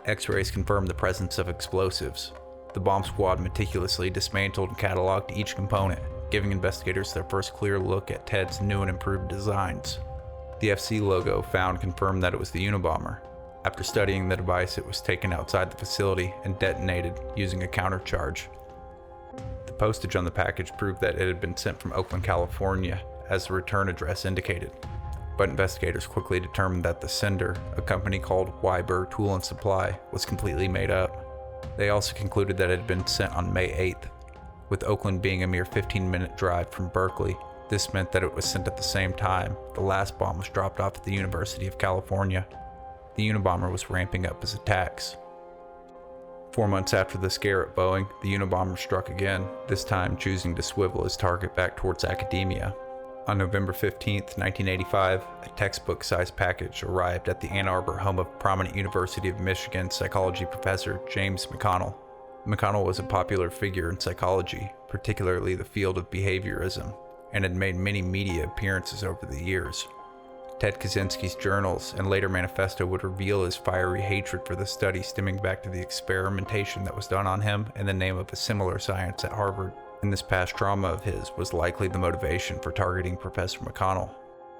X-rays confirmed the presence of explosives. The bomb squad meticulously dismantled and cataloged each component, giving investigators their first clear look at Ted's new and improved designs. The FC logo found confirmed that it was the Unabomber. After studying the device, it was taken outside the facility and detonated using a countercharge. The postage on the package proved that it had been sent from Oakland, California, as the return address indicated. But investigators quickly determined that the sender, a company called Weiber Tool and Supply, was completely made up. They also concluded that it had been sent on May 8th. With Oakland being a mere 15-minute drive from Berkeley, this meant that it was sent at the same time the last bomb was dropped off at the University of California. The Unabomber was ramping up his attacks. 4 months after the scare at Boeing, the Unabomber struck again, this time choosing to swivel his target back towards academia. On November 15, 1985, a textbook-sized package arrived at the Ann Arbor home of prominent University of Michigan psychology professor James McConnell. McConnell was a popular figure in psychology, particularly the field of behaviorism, and had made many media appearances over the years. Ted Kaczynski's journals and later manifesto would reveal his fiery hatred for the study stemming back to the experimentation that was done on him in the name of a similar science at Harvard. And this past trauma of his was likely the motivation for targeting Professor McConnell.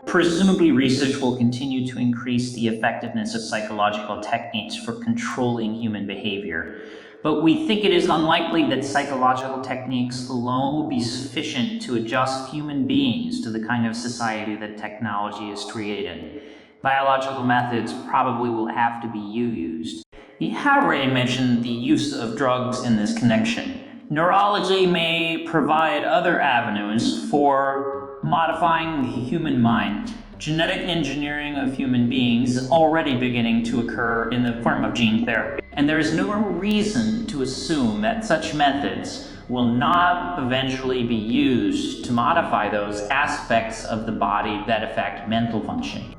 Presumably, research will continue to increase the effectiveness of psychological techniques for controlling human behavior. But we think it is unlikely that psychological techniques alone will be sufficient to adjust human beings to the kind of society that technology has created. Biological methods probably will have to be used. You have already mentioned the use of drugs in this connection. Neurology may provide other avenues for modifying the human mind. Genetic engineering of human beings is already beginning to occur in the form of gene therapy. And there is no reason to assume that such methods will not eventually be used to modify those aspects of the body that affect mental function.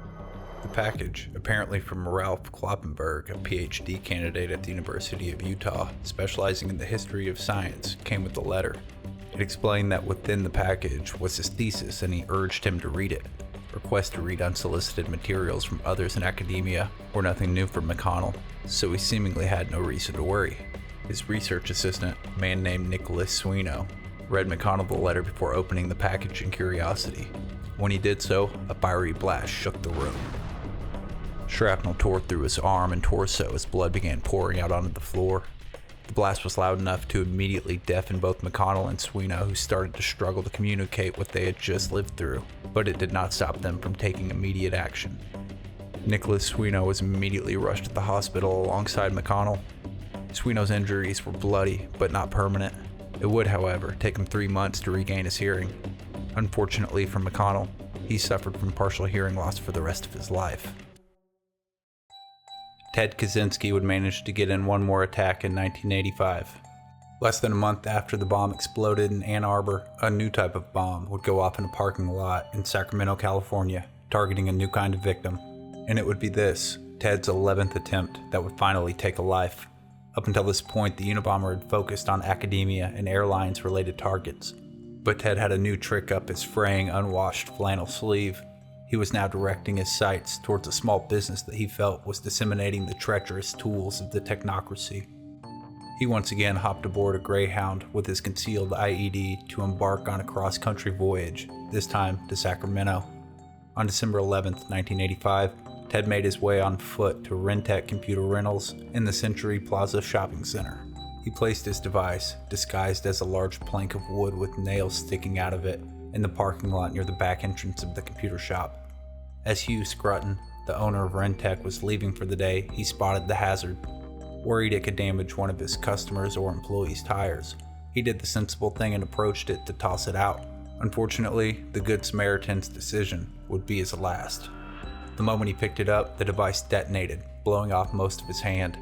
The package, apparently from Ralph Kloppenberg, a PhD candidate at the University of Utah, specializing in the history of science, came with a letter. It explained that within the package was his thesis and he urged him to read it. Requests to read unsolicited materials from others in academia were nothing new for McConnell, so he seemingly had no reason to worry. His research assistant, a man named Nicholas Swino, read McConnell the letter before opening the package in curiosity. When he did so, a fiery blast shook the room. Shrapnel tore through his arm and torso as blood began pouring out onto the floor. The blast was loud enough to immediately deafen both McConnell and Swino, who started to struggle to communicate what they had just lived through, but it did not stop them from taking immediate action. Nicholas Swino was immediately rushed to the hospital alongside McConnell. Swino's injuries were bloody, but not permanent. It would, however, take him 3 months to regain his hearing. Unfortunately for McConnell, he suffered from partial hearing loss for the rest of his life. Ted Kaczynski would manage to get in one more attack in 1985. Less than a month after the bomb exploded in Ann Arbor, a new type of bomb would go off in a parking lot in Sacramento, California, targeting a new kind of victim. And it would be this, Ted's 11th attempt, that would finally take a life. Up until this point, the Unabomber had focused on academia and airlines-related targets. But Ted had a new trick up his fraying, unwashed flannel sleeve. He was now directing his sights towards a small business that he felt was disseminating the treacherous tools of the technocracy. He once again hopped aboard a Greyhound with his concealed IED to embark on a cross-country voyage, this time to Sacramento. On December 11, 1985, Ted made his way on foot to Rentec Computer Rentals in the Century Plaza Shopping Center. He placed his device, disguised as a large plank of wood with nails sticking out of it, in the parking lot near the back entrance of the computer shop. As Hugh Scrutton, the owner of Rentec, was leaving for the day, he spotted the hazard. Worried it could damage one of his customers' or employees' tires, he did the sensible thing and approached it to toss it out. Unfortunately, the Good Samaritan's decision would be his last. The moment he picked it up, the device detonated, blowing off most of his hand.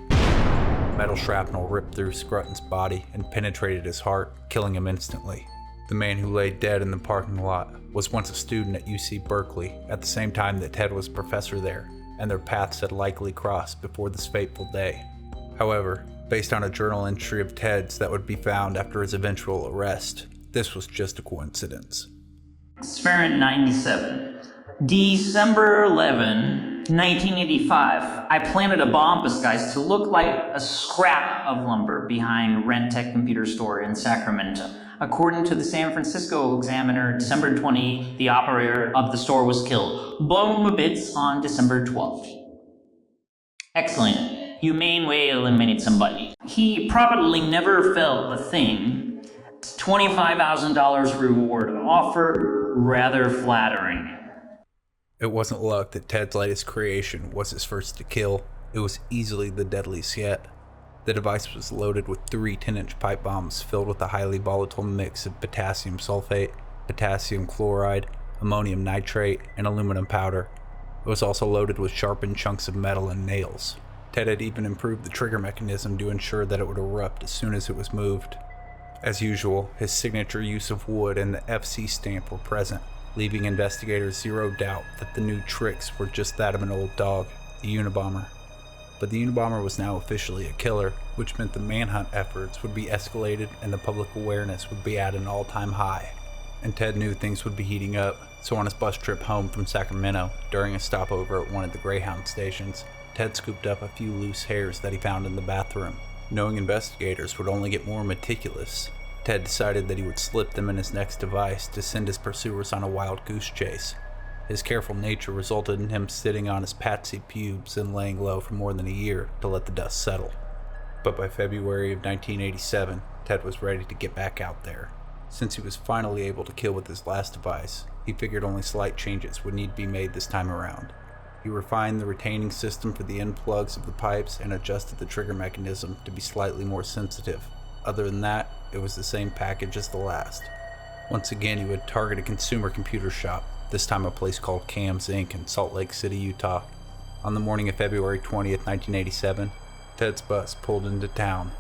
Metal shrapnel ripped through Scrutton's body and penetrated his heart, killing him instantly. The man who lay dead in the parking lot was once a student at UC Berkeley at the same time that Ted was a professor there, and their paths had likely crossed before this fateful day. However, based on a journal entry of Ted's that would be found after his eventual arrest, this was just a coincidence. Experiment 97. December 11, 1985, I planted a bomb disguise to look like a scrap of lumber behind Rentec Computer Store in Sacramento. According to the San Francisco Examiner, December 20, the operator of the store was killed, blown to bits on December 12th. Excellent. Humane way to eliminate somebody. He probably never felt a thing. $25,000 reward offer, rather flattering. It wasn't luck that Ted's latest creation was his first to kill. It was easily the deadliest yet. The device was loaded with 3 10-inch pipe bombs filled with a highly volatile mix of potassium sulfate, potassium chloride, ammonium nitrate, and aluminum powder. It was also loaded with sharpened chunks of metal and nails. Ted had even improved the trigger mechanism to ensure that it would erupt as soon as it was moved. As usual, his signature use of wood and the FC stamp were present, leaving investigators zero doubt that the new tricks were just that of an old dog, the Unabomber. But the Unabomber was now officially a killer, which meant the manhunt efforts would be escalated and the public awareness would be at an all-time high. And Ted knew things would be heating up, so on his bus trip home from Sacramento, during a stopover at one of the Greyhound stations, Ted scooped up a few loose hairs that he found in the bathroom. Knowing investigators would only get more meticulous, Ted decided that he would slip them in his next device to send his pursuers on a wild goose chase. His careful nature resulted in him sitting on his patsy pubes and laying low for more than a year to let the dust settle. But by February of 1987, Ted was ready to get back out there. Since he was finally able to kill with his last device, he figured only slight changes would need to be made this time around. He refined the retaining system for the end plugs of the pipes and adjusted the trigger mechanism to be slightly more sensitive. Other than that, it was the same package as the last. Once again, he would target a consumer computer shop, this time a place called Cams Inc. in Salt Lake City, Utah. On the morning of February 20th, 1987, Ted's bus pulled into town.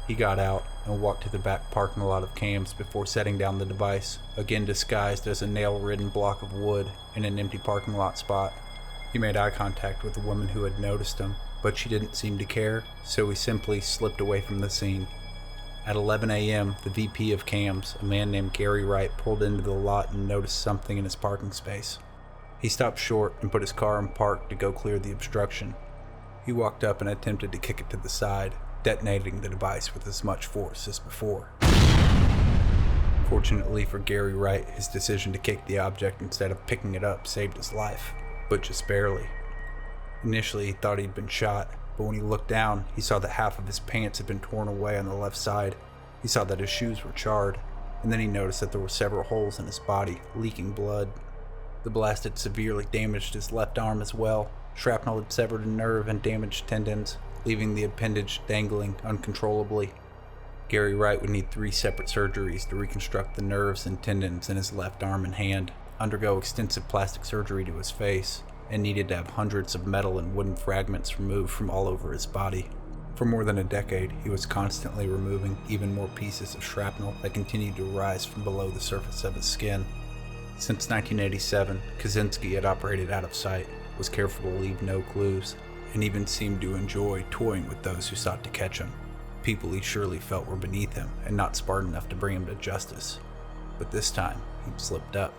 He got out and walked to the back parking lot of Cams before setting down the device, again disguised as a nail-ridden block of wood in an empty parking lot spot. He made eye contact with the woman who had noticed him, but she didn't seem to care, so he simply slipped away from the scene. At 11 a.m., the VP of Cams, a man named Gary Wright, pulled into the lot and noticed something in his parking space. He stopped short and put his car in park to go clear the obstruction. He walked up and attempted to kick it to the side, detonating the device with as much force as before. Fortunately for Gary Wright, his decision to kick the object instead of picking it up saved his life, but just barely. Initially, he thought he'd been shot, but when he looked down, he saw that half of his pants had been torn away on the left side. He saw that his shoes were charred, and then he noticed that there were several holes in his body, leaking blood. The blast had severely damaged his left arm as well. Shrapnel had severed a nerve and damaged tendons, leaving the appendage dangling uncontrollably. Gary Wright would need 3 separate surgeries to reconstruct the nerves and tendons in his left arm and hand, undergo extensive plastic surgery to his face, and needed to have hundreds of metal and wooden fragments removed from all over his body. For more than a decade, he was constantly removing even more pieces of shrapnel that continued to rise from below the surface of his skin. Since 1987, Kaczinski had operated out of sight, was careful to leave no clues, and even seemed to enjoy toying with those who sought to catch him. People he surely felt were beneath him and not smart enough to bring him to justice. But this time, he'd slipped up.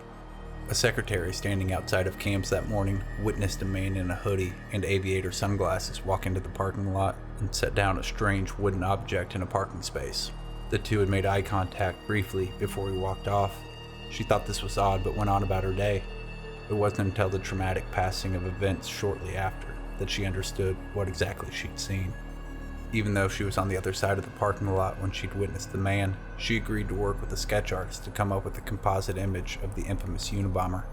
A secretary standing outside of Cams that morning witnessed a man in a hoodie and aviator sunglasses walk into the parking lot and set down a strange wooden object in a parking space. The two had made eye contact briefly before he walked off. She thought this was odd but went on about her day. It wasn't until the traumatic passing of events shortly after that she understood what exactly she'd seen. Even though she was on the other side of the parking lot when she'd witnessed the man, she agreed to work with a sketch artist to come up with a composite image of the infamous Unabomber.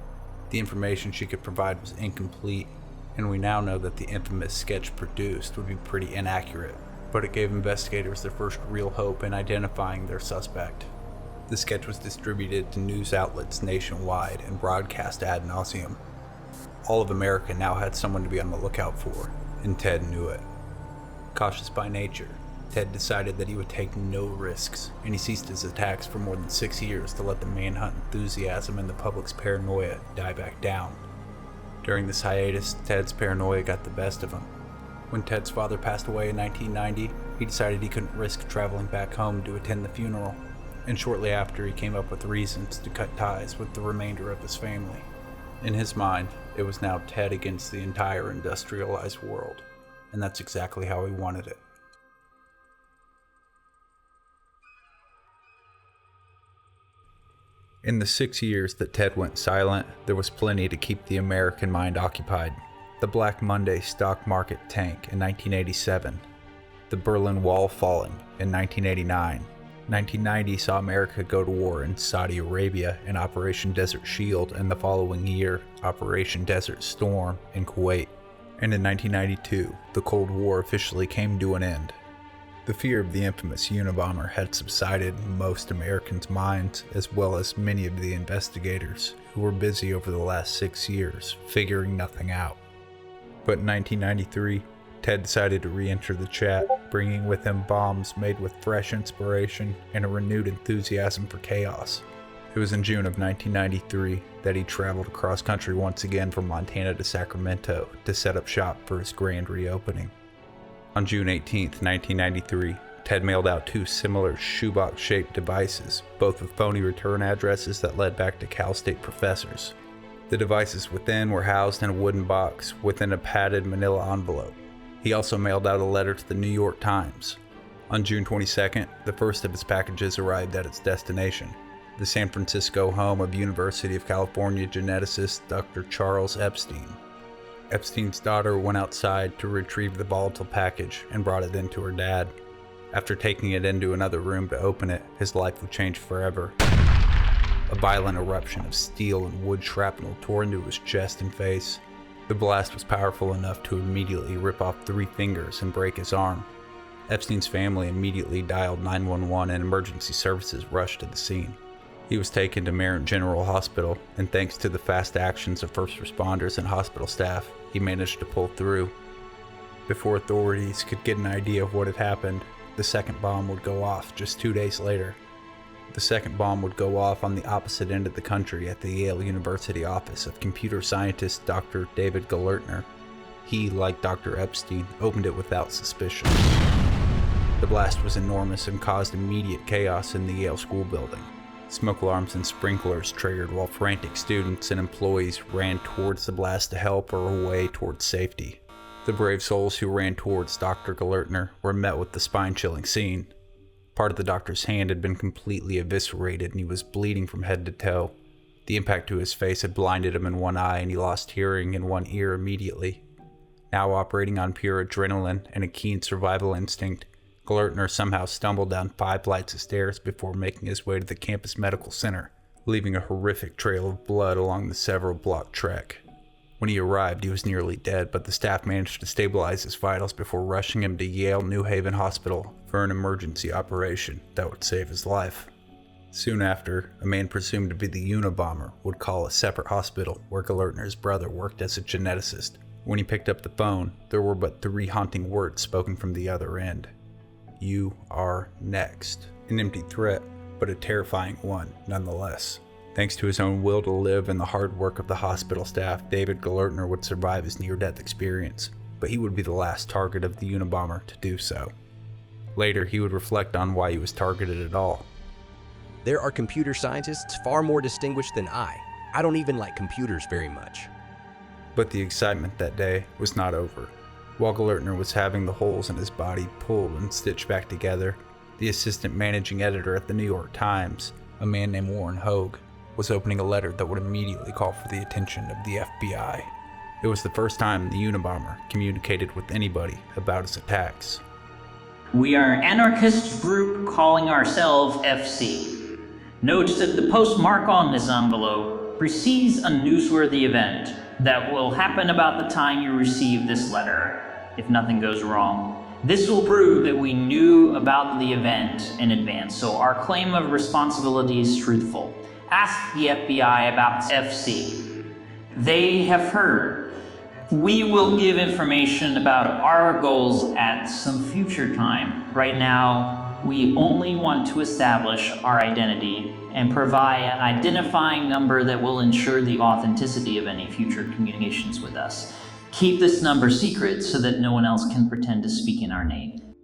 The information she could provide was incomplete, and we now know that the infamous sketch produced would be pretty inaccurate, but it gave investigators their first real hope in identifying their suspect. The sketch was distributed to news outlets nationwide and broadcast ad nauseum. All of America now had someone to be on the lookout for, and Ted knew it. Cautious by nature, Ted decided that he would take no risks, and he ceased his attacks for more than 6 years to let the manhunt enthusiasm and the public's paranoia die back down. During this hiatus, Ted's paranoia got the best of him. When Ted's father passed away in 1990, he decided he couldn't risk traveling back home to attend the funeral, and shortly after he came up with reasons to cut ties with the remainder of his family. In his mind, it was now Ted against the entire industrialized world, and that's exactly how he wanted it. In the 6 years that Ted went silent, there was plenty to keep the American mind occupied. The Black Monday stock market tank in 1987, the Berlin Wall falling in 1989, 1990 saw America go to war in Saudi Arabia in Operation Desert Shield, and the following year, Operation Desert Storm in Kuwait. And in 1992, the Cold War officially came to an end. The fear of the infamous Unabomber had subsided in most Americans' minds, as well as many of the investigators who were busy over the last 6 years figuring nothing out. But in 1993, Ted decided to re-enter the chat, bringing with him bombs made with fresh inspiration and a renewed enthusiasm for chaos. It was in June of 1993 that he traveled across country once again from Montana to Sacramento to set up shop for his grand reopening. On June 18, 1993, Ted mailed out 2 similar shoebox-shaped devices, both with phony return addresses that led back to Cal State professors. The devices within were housed in a wooden box within a padded manila envelope. He also mailed out a letter to the New York Times. On June 22nd, the first of his packages arrived at its destination, the San Francisco home of University of California geneticist Dr. Charles Epstein. Epstein's daughter went outside to retrieve the volatile package and brought it in to her dad. After taking it into another room to open it, his life would change forever. A violent eruption of steel and wood shrapnel tore into his chest and face. The blast was powerful enough to immediately rip off 3 fingers and break his arm. Epstein's family immediately dialed 911 and emergency services rushed to the scene. He was taken to Marin General Hospital, and thanks to the fast actions of first responders and hospital staff, he managed to pull through. Before authorities could get an idea of what had happened, the second bomb would go off just 2 days later. The second bomb would go off on the opposite end of the country at the Yale University office of computer scientist Dr. David Galertner. He, like Dr. Epstein, opened it without suspicion. The blast was enormous and caused immediate chaos in the Yale school building. Smoke alarms and sprinklers triggered while frantic students and employees ran towards the blast to help or away towards safety. The brave souls who ran towards Dr. Galertner were met with the spine-chilling scene. Part of the doctor's hand had been completely eviscerated and he was bleeding from head to toe. The impact to his face had blinded him in one eye and he lost hearing in one ear immediately. Now operating on pure adrenaline and a keen survival instinct, Galertner somehow stumbled down 5 flights of stairs before making his way to the campus medical center, leaving a horrific trail of blood along the several block trek. When he arrived, he was nearly dead, but the staff managed to stabilize his vitals before rushing him to Yale New Haven Hospital for an emergency operation that would save his life. Soon after, a man presumed to be the Unabomber would call a separate hospital where Galertner's brother worked as a geneticist. When he picked up the phone, there were but 3 haunting words spoken from the other end. You are next. An empty threat, but a terrifying one nonetheless. Thanks to his own will to live and the hard work of the hospital staff, David Galertner would survive his near-death experience, but he would be the last target of the Unabomber to do so. Later, he would reflect on why he was targeted at all. There are computer scientists far more distinguished than I. I don't even like computers very much. But the excitement that day was not over. While Galertner was having the holes in his body pulled and stitched back together, the assistant managing editor at the New York Times, a man named Warren Hogue, was opening a letter that would immediately call for the attention of the FBI. It was the first time the Unabomber communicated with anybody about his attacks. We are an anarchist group calling ourselves FC. Note that the postmark on this envelope precedes a newsworthy event that will happen about the time you receive this letter, if nothing goes wrong. This will prove that we knew about the event in advance, so our claim of responsibility is truthful. Ask the FBI about FC. They have heard. We will give information about our goals at some future time. Right now, we only want to establish our identity and provide an identifying number that will ensure the authenticity of any future communications with us. Keep this number secret so that no one else can pretend to speak in our name.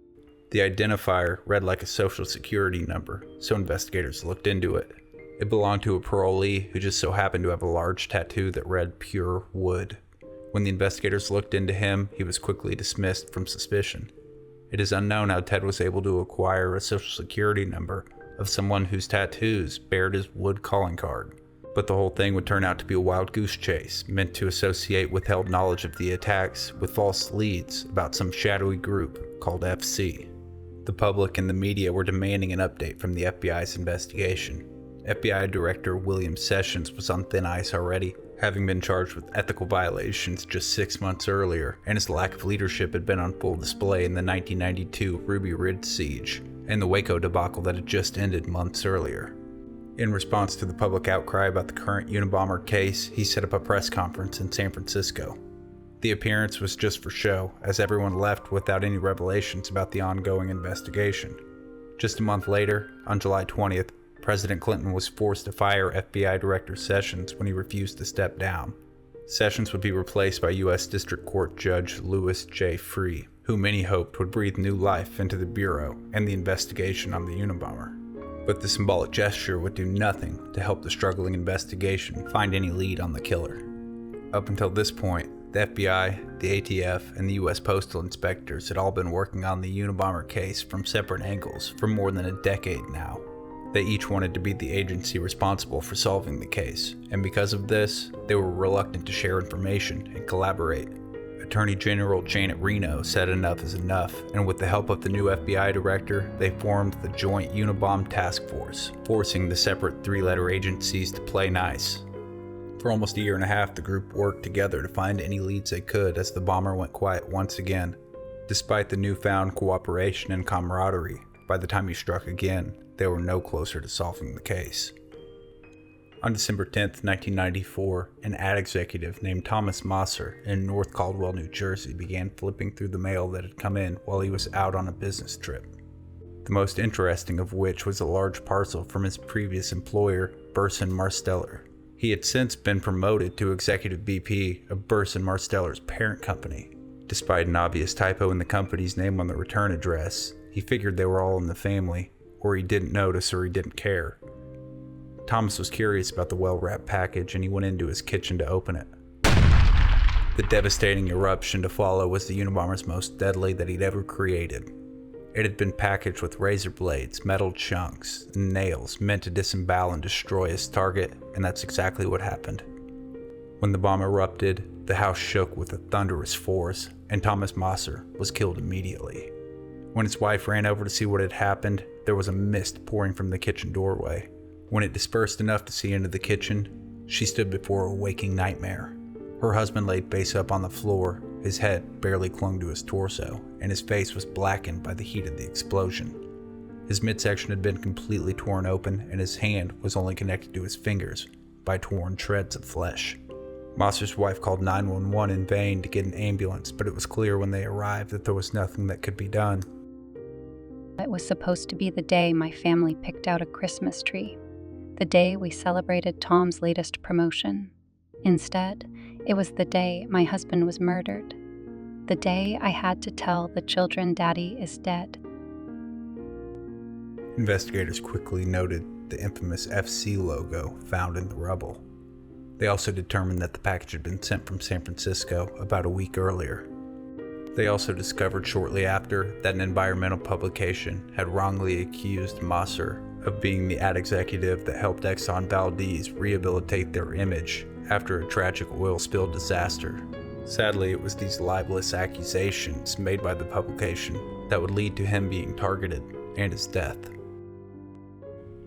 The identifier read like a social security number, so investigators looked into it. It belonged to a parolee who just so happened to have a large tattoo that read "Pure Wood." When the investigators looked into him, he was quickly dismissed from suspicion. It is unknown how Ted was able to acquire a social security number of someone whose tattoos bared his Wood calling card. But the whole thing would turn out to be a wild goose chase, meant to associate withheld knowledge of the attacks with false leads about some shadowy group called FC. The public and the media were demanding an update from the FBI's investigation. FBI Director William Sessions was on thin ice already, having been charged with ethical violations just 6 months earlier, and his lack of leadership had been on full display in the 1992 Ruby Ridge siege and the Waco debacle that had just ended months earlier. In response to the public outcry about the current Unabomber case, he set up a press conference in San Francisco. The appearance was just for show, as everyone left without any revelations about the ongoing investigation. Just a month later, on July 20th, President Clinton was forced to fire FBI Director Sessions when he refused to step down. Sessions would be replaced by U.S. District Court Judge Louis J. Free, who many hoped would breathe new life into the Bureau and the investigation on the Unabomber. But the symbolic gesture would do nothing to help the struggling investigation find any lead on the killer. Up until this point, the FBI, the ATF, and the U.S. Postal Inspectors had all been working on the Unabomber case from separate angles for more than a decade now. They each wanted to be the agency responsible for solving the case, and because of this, they were reluctant to share information and collaborate. Attorney General Janet Reno said enough is enough, and with the help of the new FBI director, they formed the Joint Unabomber Task Force, forcing the separate three-letter agencies to play nice. For almost a year and a half, the group worked together to find any leads they could as the bomber went quiet once again. Despite the newfound cooperation and camaraderie, by the time he struck again, they were no closer to solving the case. On December 10, 1994, an ad executive named Thomas Mosser in North Caldwell, New Jersey began flipping through the mail that had come in while he was out on a business trip. The most interesting of which was a large parcel from his previous employer, Burson Marsteller. He had since been promoted to executive VP of Burson Marsteller's parent company. Despite an obvious typo in the company's name on the return address, he figured they were all in the family, or he didn't notice or he didn't care. Thomas was curious about the well-wrapped package and he went into his kitchen to open it. The devastating eruption to follow was the Unabomber's most deadly that he'd ever created. It had been packaged with razor blades, metal chunks, and nails meant to disembowel and destroy his target, and that's exactly what happened. When the bomb erupted, the house shook with a thunderous force, and Thomas Mosser was killed immediately. When his wife ran over to see what had happened, there was a mist pouring from the kitchen doorway. When it dispersed enough to see into the kitchen, she stood before a waking nightmare. Her husband lay face up on the floor, his head barely clung to his torso, and his face was blackened by the heat of the explosion. His midsection had been completely torn open, and his hand was only connected to his fingers by torn shreds of flesh. Mosser's wife called 911 in vain to get an ambulance, but it was clear when they arrived that there was nothing that could be done. It was supposed to be the day my family picked out a Christmas tree, the day we celebrated Tom's latest promotion. Instead, it was the day my husband was murdered, the day I had to tell the children Daddy is dead. Investigators quickly noted the infamous FC logo found in the rubble. They also determined that the package had been sent from San Francisco about a week earlier. They also discovered shortly after that an environmental publication had wrongly accused Mosser of being the ad executive that helped Exxon Valdez rehabilitate their image after a tragic oil spill disaster. Sadly, it was these libelous accusations made by the publication that would lead to him being targeted and his death.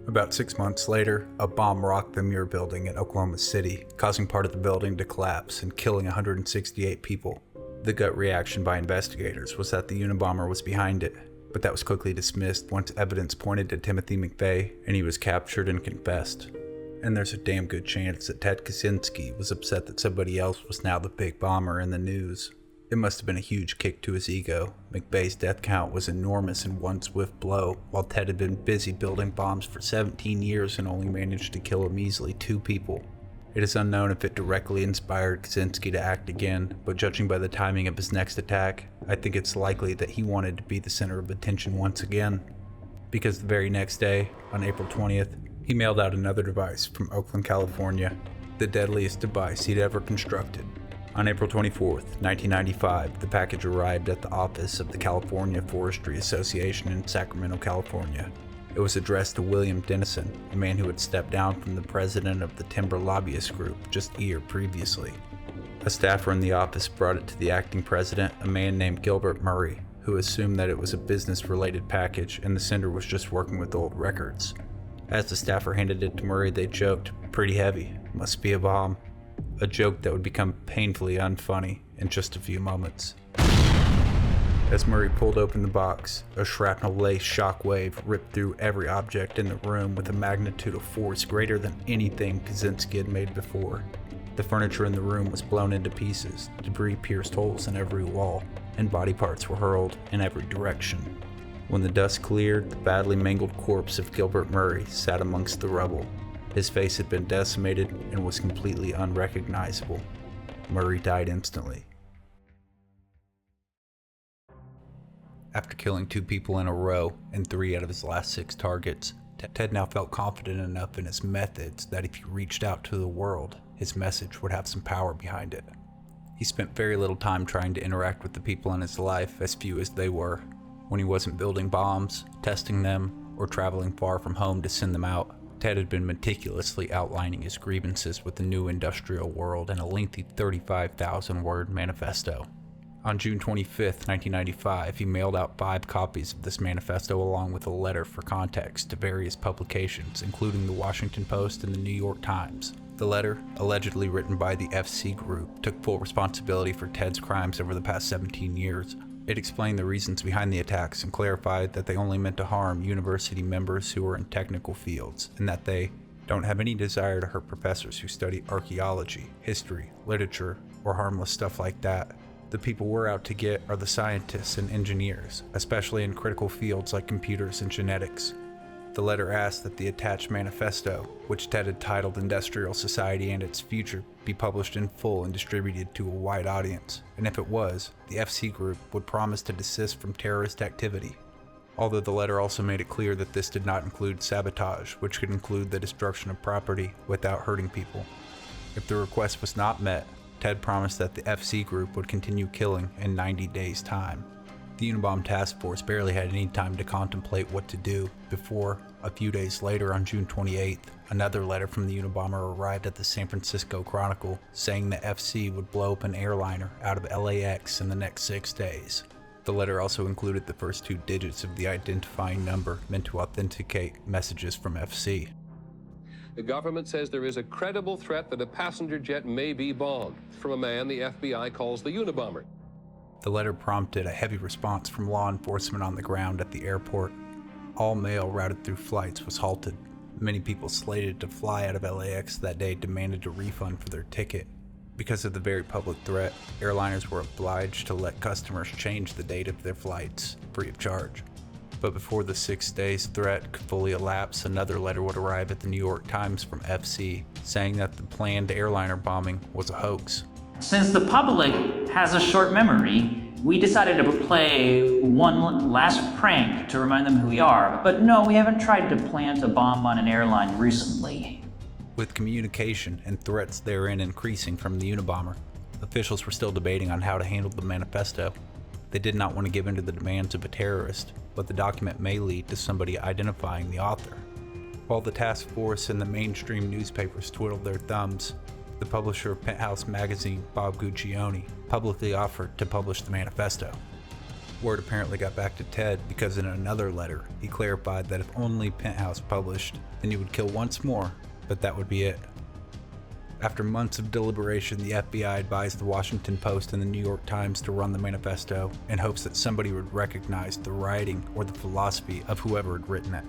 About 6 months later, a bomb rocked the Muir building in Oklahoma City, causing part of the building to collapse and killing 168 people. The gut reaction by investigators was that the Unabomber was behind it, but that was quickly dismissed once evidence pointed to Timothy McVeigh and he was captured and confessed. And there's a damn good chance that Ted Kaczynski was upset that somebody else was now the big bomber in the news. It must have been a huge kick to his ego. McVeigh's death count was enormous in one swift blow, while Ted had been busy building bombs for 17 years and only managed to kill a measly 2 people. It is unknown if it directly inspired Kaczynski to act again, but judging by the timing of his next attack, I think it's likely that he wanted to be the center of attention once again. Because the very next day, on April 20th, He mailed out another device from Oakland, California, the deadliest device he'd ever constructed. On April 24th, 1995, the package arrived at the office of the California Forestry Association in Sacramento, California. It was addressed to William Dennison, a man who had stepped down from the president of the Timber Lobbyist Group just a year previously. A staffer in the office brought it to the acting president, a man named Gilbert Murray, who assumed that it was a business-related package and the sender was just working with old records. As the staffer handed it to Murray, they joked, "Pretty heavy, must be a bomb." A joke that would become painfully unfunny in just a few moments. As Murray pulled open the box, a shrapnel-laced shockwave ripped through every object in the room with a magnitude of force greater than anything Kaczynski had made before. The furniture in the room was blown into pieces, debris pierced holes in every wall, and body parts were hurled in every direction. When the dust cleared, the badly mangled corpse of Gilbert Murray sat amongst the rubble. His face had been decimated and was completely unrecognizable. Murray died instantly. After killing 2 people in a row and 3 out of his last 6 targets, Ted now felt confident enough in his methods that if he reached out to the world, his message would have some power behind it. He spent very little time trying to interact with the people in his life, as few as they were. When he wasn't building bombs, testing them, or traveling far from home to send them out, Ted had been meticulously outlining his grievances with the new industrial world in a lengthy 35,000-word manifesto. On June 25, 1995, he mailed out 5 copies of this manifesto along with a letter for context to various publications, including the Washington Post and the New York Times. The letter, allegedly written by the FC Group, took full responsibility for Ted's crimes over the past 17 years. It explained the reasons behind the attacks and clarified that they only meant to harm university members who were in technical fields, and that they don't have any desire to hurt professors who study archaeology, history, literature, or harmless stuff like that. The people we're out to get are the scientists and engineers, especially in critical fields like computers and genetics. The letter asked that the attached manifesto, which Ted had titled Industrial Society and Its Future, be published in full and distributed to a wide audience, and if it was, the FC Group would promise to desist from terrorist activity. Although the letter also made it clear that this did not include sabotage, which could include the destruction of property without hurting people. If the request was not met, Ted promised that the FC Group would continue killing in 90 days' time. The Unabomber task force barely had any time to contemplate what to do before, a few days later on June 28th, another letter from the Unabomber arrived at the San Francisco Chronicle saying the FC would blow up an airliner out of LAX in the next 6 days. The letter also included the first 2 digits of the identifying number meant to authenticate messages from FC. The government says there is a credible threat that a passenger jet may be bombed, from a man the FBI calls the Unabomber. The letter prompted a heavy response from law enforcement on the ground at the airport. All mail routed through flights was halted. Many people slated to fly out of LAX that day demanded a refund for their ticket. Because of the very public threat, airliners were obliged to let customers change the date of their flights, free of charge. But before the 6 days threat could fully elapse, another letter would arrive at the New York Times from FC, saying that the planned airliner bombing was a hoax. Since the public has a short memory, we decided to play one last prank to remind them who we are. But no, we haven't tried to plant a bomb on an airline recently. With communication and threats therein increasing from the Unabomber, officials were still debating on how to handle the manifesto. They did not want to give in to the demands of a terrorist, but the document may lead to somebody identifying the author. While the task force and the mainstream newspapers twiddled their thumbs, the publisher of Penthouse magazine, Bob Guccione, publicly offered to publish the manifesto. Word apparently got back to Ted because in another letter, he clarified that if only Penthouse published, then he would kill once more, but that would be it. After months of deliberation, the FBI advised the Washington Post and the New York Times to run the manifesto in hopes that somebody would recognize the writing or the philosophy of whoever had written it.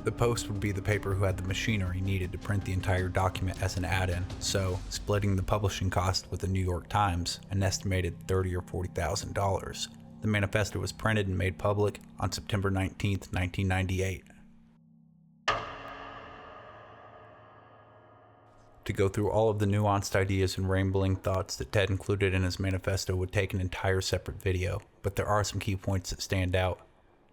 The Post would be the paper who had the machinery needed to print the entire document as an add-in, so splitting the publishing cost with the New York Times, an estimated $30,000 or $40,000. The manifesto was printed and made public on September 19, 1998. To go through all of the nuanced ideas and rambling thoughts that Ted included in his manifesto would take an entire separate video, but there are some key points that stand out.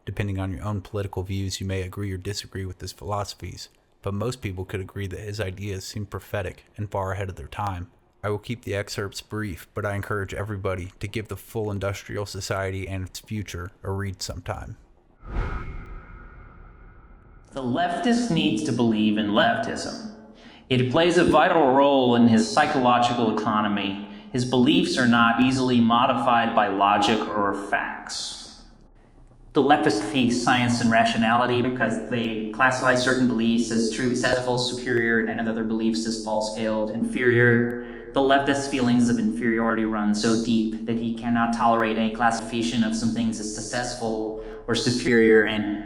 Depending on your own political views, you may agree or disagree with his philosophies, but most people could agree that his ideas seem prophetic and far ahead of their time. I will keep the excerpts brief, but I encourage everybody to give The Full Industrial Society and Its Future a read sometime. The leftist needs to believe in leftism. It plays a vital role in his psychological economy. His beliefs are not easily modified by logic or facts. The leftists face science and rationality because they classify certain beliefs as true, successful, superior, and other beliefs as false, failed, inferior. The leftist's feelings of inferiority run so deep that he cannot tolerate any classification of some things as successful or superior and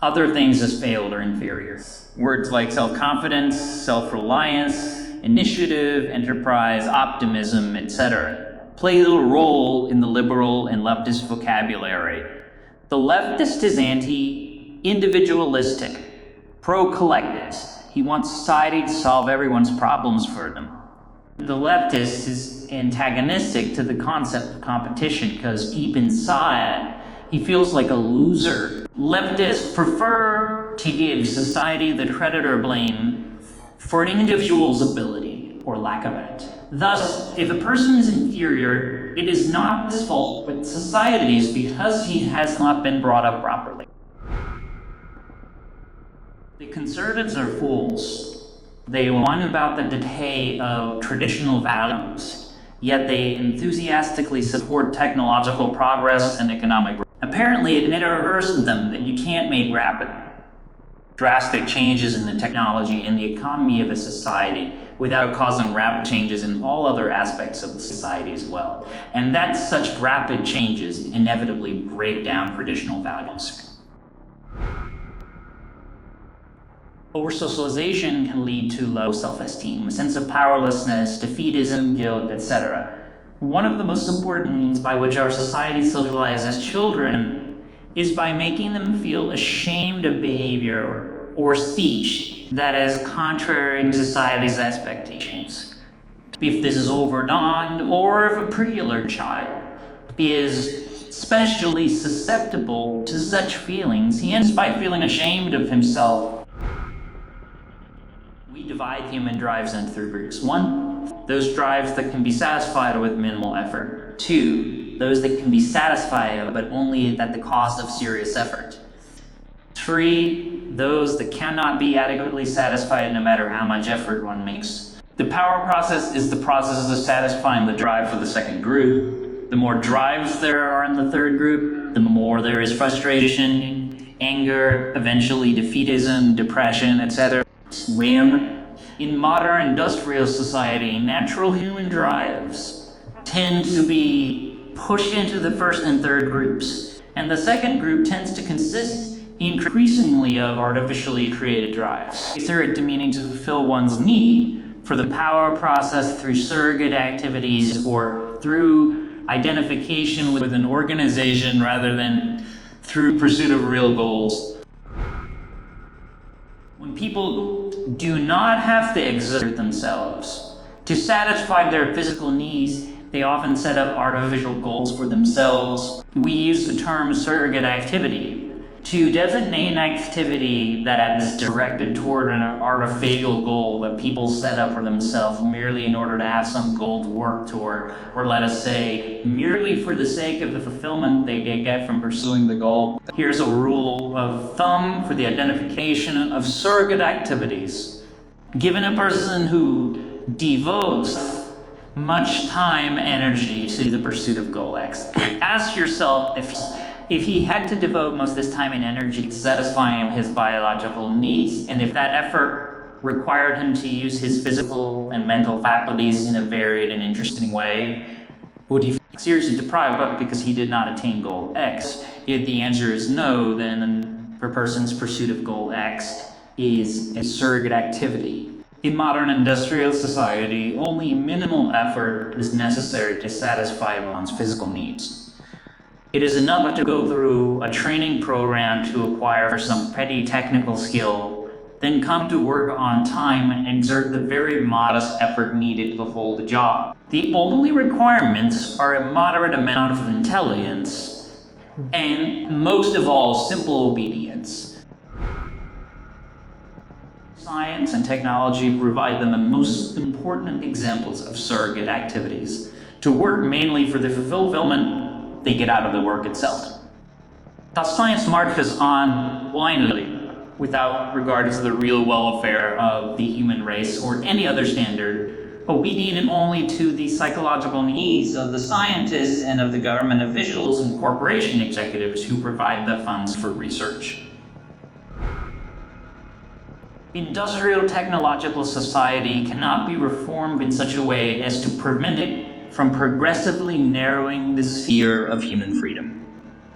other things as failed or inferior. Words like self-confidence, self-reliance, initiative, enterprise, optimism, etc. play a role in the liberal and leftist vocabulary. The leftist is anti-individualistic, pro-collectivist. He wants society to solve everyone's problems for them. The leftist is antagonistic to the concept of competition because deep inside, he feels like a loser. Leftists prefer to give society the credit or blame for an individual's ability or lack of it. Thus, if a person is inferior, it is not his fault, but society's because he has not been brought up properly. The conservatives are fools. They whine about the decay of traditional values, yet they enthusiastically support technological progress and economic growth. Apparently, it never occurs to them that you can't make rapid, drastic changes in the technology and the economy of a society without causing rapid changes in all other aspects of the society as well. And that such rapid changes inevitably break down traditional values. Over-socialization can lead to low self-esteem, a sense of powerlessness, defeatism, guilt, etc. One of the most important means by which our society socializes children is by making them feel ashamed of behavior or speech that is contrary to society's expectations. If this is overdone, or if a pretty alert child is especially susceptible to such feelings, he ends by feeling ashamed of himself. We divide human drives into three groups. 1, those drives that can be satisfied with minimal effort. 2, those that can be satisfied but only at the cost of serious effort. 3, those that cannot be adequately satisfied no matter how much effort one makes. The power process is the process of satisfying the drive for the second group. The more drives there are in the third group, the more there is frustration, anger, eventually defeatism, depression, etc. In modern industrial society, natural human drives tend to be pushed into the first and third groups, and the second group tends to consist increasingly of artificially created drives. A third meaning to fulfill one's need for the power process through surrogate activities or through identification with an organization rather than through pursuit of real goals. When people do not have to exert themselves to satisfy their physical needs, they often set up artificial goals for themselves. We use the term surrogate activity to designate an activity that is directed toward an artificial goal that people set up for themselves merely in order to have some goal to work toward, or let us say, merely for the sake of the fulfillment they get from pursuing the goal. Here's a rule of thumb for the identification of surrogate activities. Given a person who devotes much time, energy to the pursuit of goal X, ask yourself if he had to devote most of his time and energy to satisfying his biological needs, and if that effort required him to use his physical and mental faculties in a varied and interesting way, would he feel seriously deprived of it because he did not attain goal X? If the answer is no, then a person's pursuit of goal X is a surrogate activity. In modern industrial society, only minimal effort is necessary to satisfy one's physical needs. It is enough to go through a training program to acquire some petty technical skill, then come to work on time and exert the very modest effort needed to fulfill the job. The only requirements are a moderate amount of intelligence and, most of all, simple obedience. Science and technology provide them the most important examples of surrogate activities to work mainly for the fulfillment they get out of the work itself. Thus, science marches on blindly without regard to the real welfare of the human race or any other standard, obedient only to the psychological needs of the scientists and of the government officials and corporation executives who provide the funds for research. Industrial technological society cannot be reformed in such a way as to prevent it from progressively narrowing the sphere of human freedom.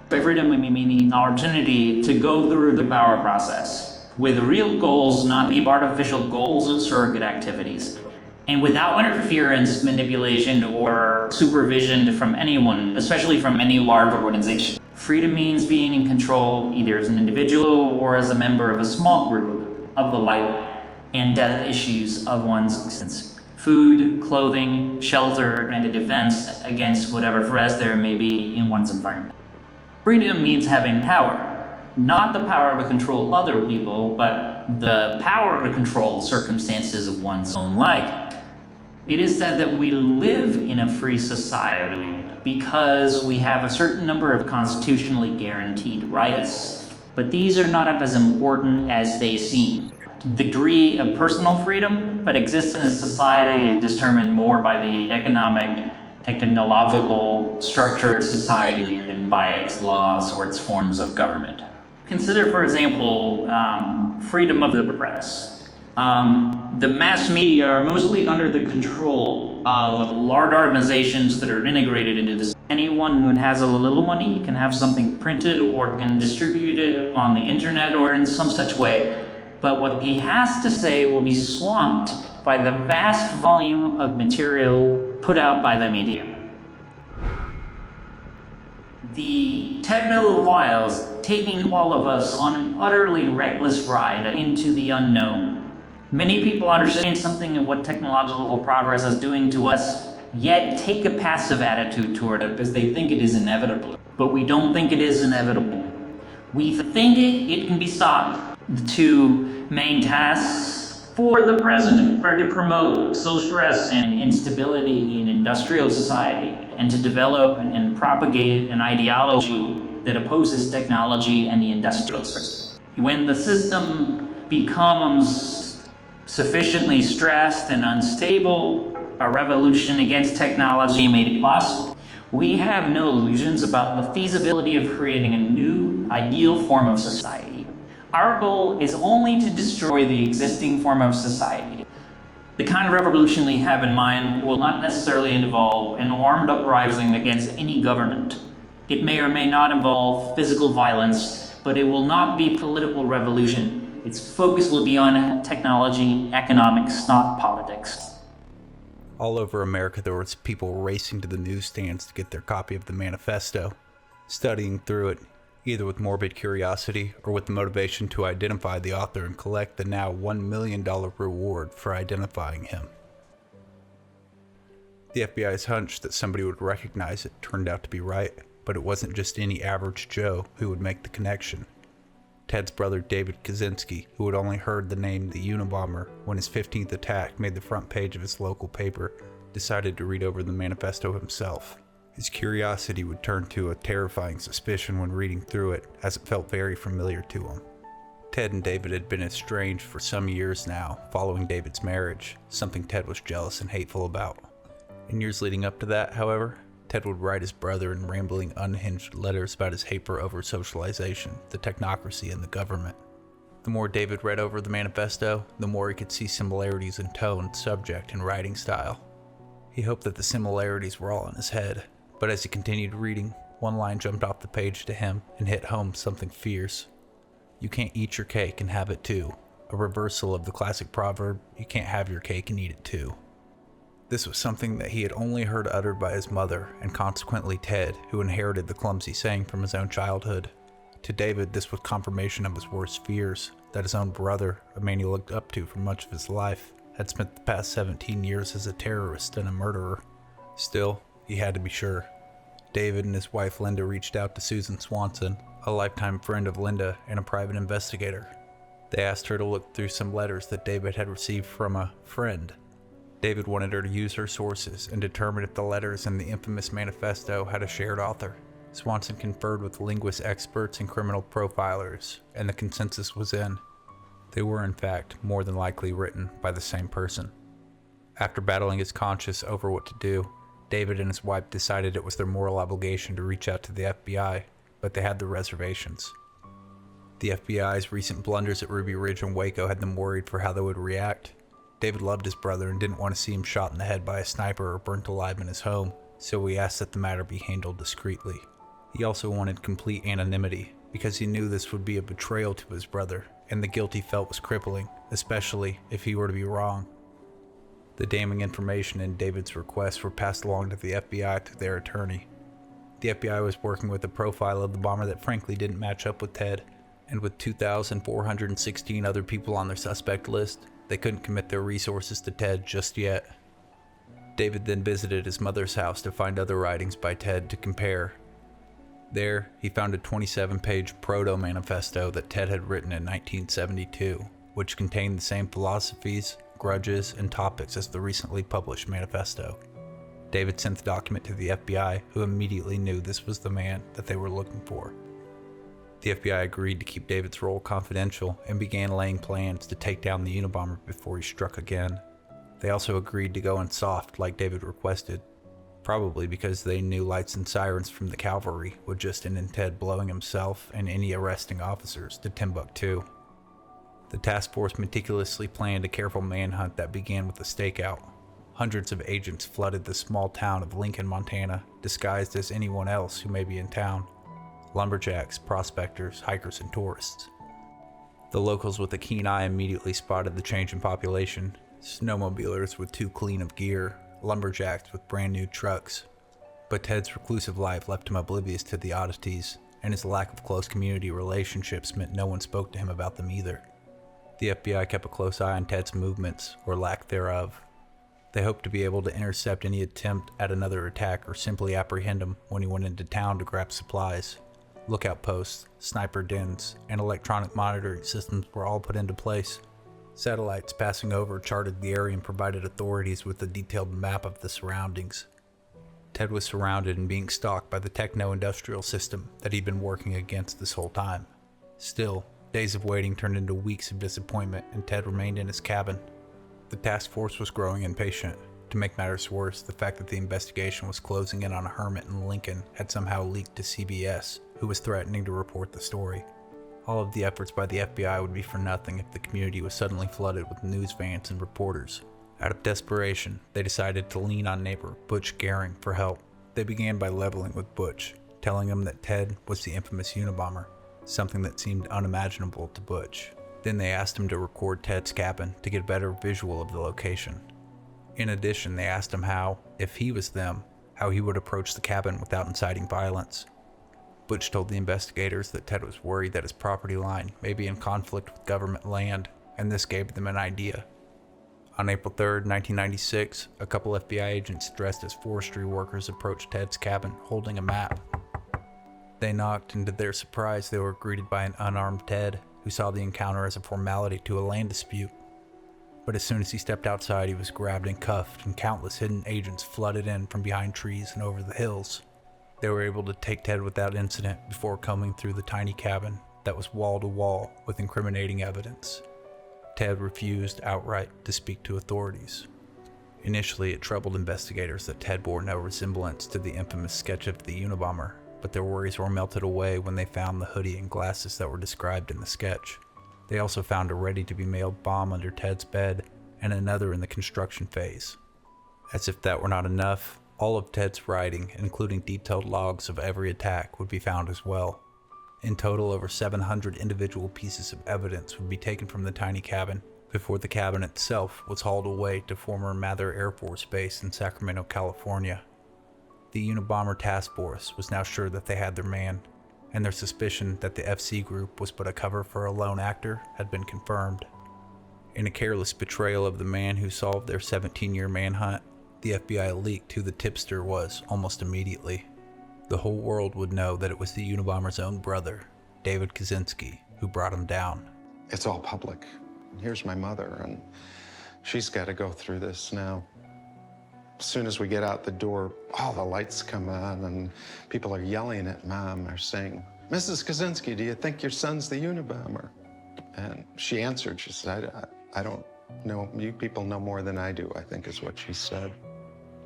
By freedom, we mean the opportunity to go through the power process with real goals, not the artificial goals of surrogate activities, and without interference, manipulation, or supervision from anyone, especially from any large organization. Freedom means being in control, either as an individual or as a member of a small group, of the life and death issues of one's existence. Food, clothing, shelter, and a defense against whatever threats there may be in one's environment. Freedom means having power, not the power to control other people, but the power to control circumstances of one's own life. It is said that we live in a free society because we have a certain number of constitutionally guaranteed rights, but these are not as important as they seem. The degree of personal freedom that exists in a society is determined more by the economic, technological structure of society than by its laws or its forms of government. Consider, for example, freedom of the press. The mass media are mostly under the control of large organizations that are integrated into this. Anyone who has a little money can have something printed or can distribute it on the internet or in some such way. But what he has to say will be swamped by the vast volume of material put out by the media. The techno wiles taking all of us on an utterly reckless ride into the unknown. Many people understand something of what technological progress is doing to us, yet take a passive attitude toward it because they think it is inevitable. But we don't think it is inevitable. We think it can be stopped. The two main tasks for the president are to promote social stress and instability in industrial society and to develop and propagate an ideology that opposes technology and the industrial system. When the system becomes sufficiently stressed and unstable, a revolution against technology may be possible. We have no illusions about the feasibility of creating a new, ideal form of society. Our goal is only to destroy the existing form of society. The kind of revolution we have in mind will not necessarily involve an armed uprising against any government. It may or may not involve physical violence, but it will not be political revolution. Its focus will be on technology, economics, not politics. All over America, there was people racing to the newsstands to get their copy of the manifesto, studying through it, either with morbid curiosity or with the motivation to identify the author and collect the now $1 million reward for identifying him. The FBI's hunch that somebody would recognize it turned out to be right, but it wasn't just any average Joe who would make the connection. Ted's brother David Kaczinski, who had only heard the name the Unabomber when his 15th attack made the front page of his local paper, decided to read over the manifesto himself. His curiosity would turn to a terrifying suspicion when reading through it, as it felt very familiar to him. Ted and David had been estranged for some years now, following David's marriage, something Ted was jealous and hateful about. In years leading up to that, however, Ted would write his brother in rambling, unhinged letters about his hate for over-socialization, the technocracy, and the government. The more David read over the manifesto, the more he could see similarities in tone, subject, and writing style. He hoped that the similarities were all in his head, but as he continued reading, one line jumped off the page to him and hit home something fierce. You can't eat your cake and have it too. A reversal of the classic proverb, you can't have your cake and eat it too. This was something that he had only heard uttered by his mother, and consequently Ted, who inherited the clumsy saying from his own childhood. To David, this was confirmation of his worst fears, that his own brother, a man he looked up to for much of his life, had spent the past 17 years as a terrorist and a murderer. Still, he had to be sure. David and his wife Linda reached out to Susan Swanson, a lifetime friend of Linda and a private investigator. They asked her to look through some letters that David had received from a friend. David wanted her to use her sources and determine if the letters in the infamous manifesto had a shared author. Swanson conferred with linguist experts and criminal profilers, and the consensus was in. They were, in fact, more than likely written by the same person. After battling his conscience over what to do, David and his wife decided it was their moral obligation to reach out to the FBI, but they had their reservations. The FBI's recent blunders at Ruby Ridge and Waco had them worried for how they would react. David loved his brother and didn't want to see him shot in the head by a sniper or burnt alive in his home, so he asked that the matter be handled discreetly. He also wanted complete anonymity, because he knew this would be a betrayal to his brother, and the guilt he felt was crippling, especially if he were to be wrong. The damning information in David's requests were passed along to the FBI through their attorney. The FBI was working with a profile of the bomber that frankly didn't match up with Ted, and with 2,416 other people on their suspect list, they couldn't commit their resources to Ted just yet. David then visited his mother's house to find other writings by Ted to compare. There, he found a 27-page proto-manifesto that Ted had written in 1972, which contained the same philosophies, grudges, and topics as the recently published manifesto. David sent the document to the FBI, who immediately knew this was the man that they were looking for. The FBI agreed to keep David's role confidential and began laying plans to take down the Unabomber before he struck again. They also agreed to go in soft like David requested, probably because they knew lights and sirens from the cavalry would just end in Ted blowing himself and any arresting officers to Timbuktu. The task force meticulously planned a careful manhunt that began with a stakeout. Hundreds of agents flooded the small town of Lincoln, Montana, disguised as anyone else who may be in town. Lumberjacks, prospectors, hikers, and tourists. The locals with a keen eye immediately spotted the change in population. Snowmobilers with too clean of gear, lumberjacks with brand new trucks. But Ted's reclusive life left him oblivious to the oddities, and his lack of close community relationships meant no one spoke to him about them either. The FBI kept a close eye on Ted's movements, or lack thereof. They hoped to be able to intercept any attempt at another attack or simply apprehend him when he went into town to grab supplies. Lookout posts, sniper dens, and electronic monitoring systems were all put into place. Satellites passing over charted the area and provided authorities with a detailed map of the surroundings. Ted was surrounded and being stalked by the techno-industrial system that he'd been working against this whole time. Still, days of waiting turned into weeks of disappointment, and Ted remained in his cabin. The task force was growing impatient. To make matters worse, the fact that the investigation was closing in on a hermit in Lincoln had somehow leaked to CBS, who was threatening to report the story. All of the efforts by the FBI would be for nothing if the community was suddenly flooded with news vans and reporters. Out of desperation, they decided to lean on neighbor Butch Gehring for help. They began by leveling with Butch, telling him that Ted was the infamous Unabomber, something that seemed unimaginable to Butch. Then they asked him to record Ted's cabin to get a better visual of the location. In addition, they asked him how, if he was them, how he would approach the cabin without inciting violence. Butch told the investigators that Ted was worried that his property line may be in conflict with government land, and this gave them an idea. On April 3, 1996, a couple FBI agents dressed as forestry workers approached Ted's cabin holding a map. They knocked, and to their surprise, they were greeted by an unarmed Ted, who saw the encounter as a formality to a land dispute. But as soon as he stepped outside, he was grabbed and cuffed, and countless hidden agents flooded in from behind trees and over the hills. They were able to take Ted without incident before combing through the tiny cabin that was wall to wall with incriminating evidence. Ted refused outright to speak to authorities. Initially, it troubled investigators that Ted bore no resemblance to the infamous sketch of the Unabomber, but their worries were melted away when they found the hoodie and glasses that were described in the sketch. They also found a ready-to-be-mailed bomb under Ted's bed and another in the construction phase. As if that were not enough, all of Ted's writing, including detailed logs of every attack, would be found as well. In total, over 700 individual pieces of evidence would be taken from the tiny cabin before the cabin itself was hauled away to former Mather Air Force Base in Sacramento, California. The Unabomber task force was now sure that they had their man, and their suspicion that the FC group was but a cover for a lone actor had been confirmed. In a careless betrayal of the man who solved their 17-year manhunt, the FBI leaked who the tipster was almost immediately. The whole world would know that it was the Unabomber's own brother, David Kaczynski, who brought him down. it's all public. Here's my mother, and she's got to go through this now. As soon as we get out the door, all the lights come on, and people are yelling at Mom. They're saying, "Mrs. Kaczinski, do you think your son's the Unabomber?" And she answered, she said, I don't know. You people know more than I do, I think is what she said.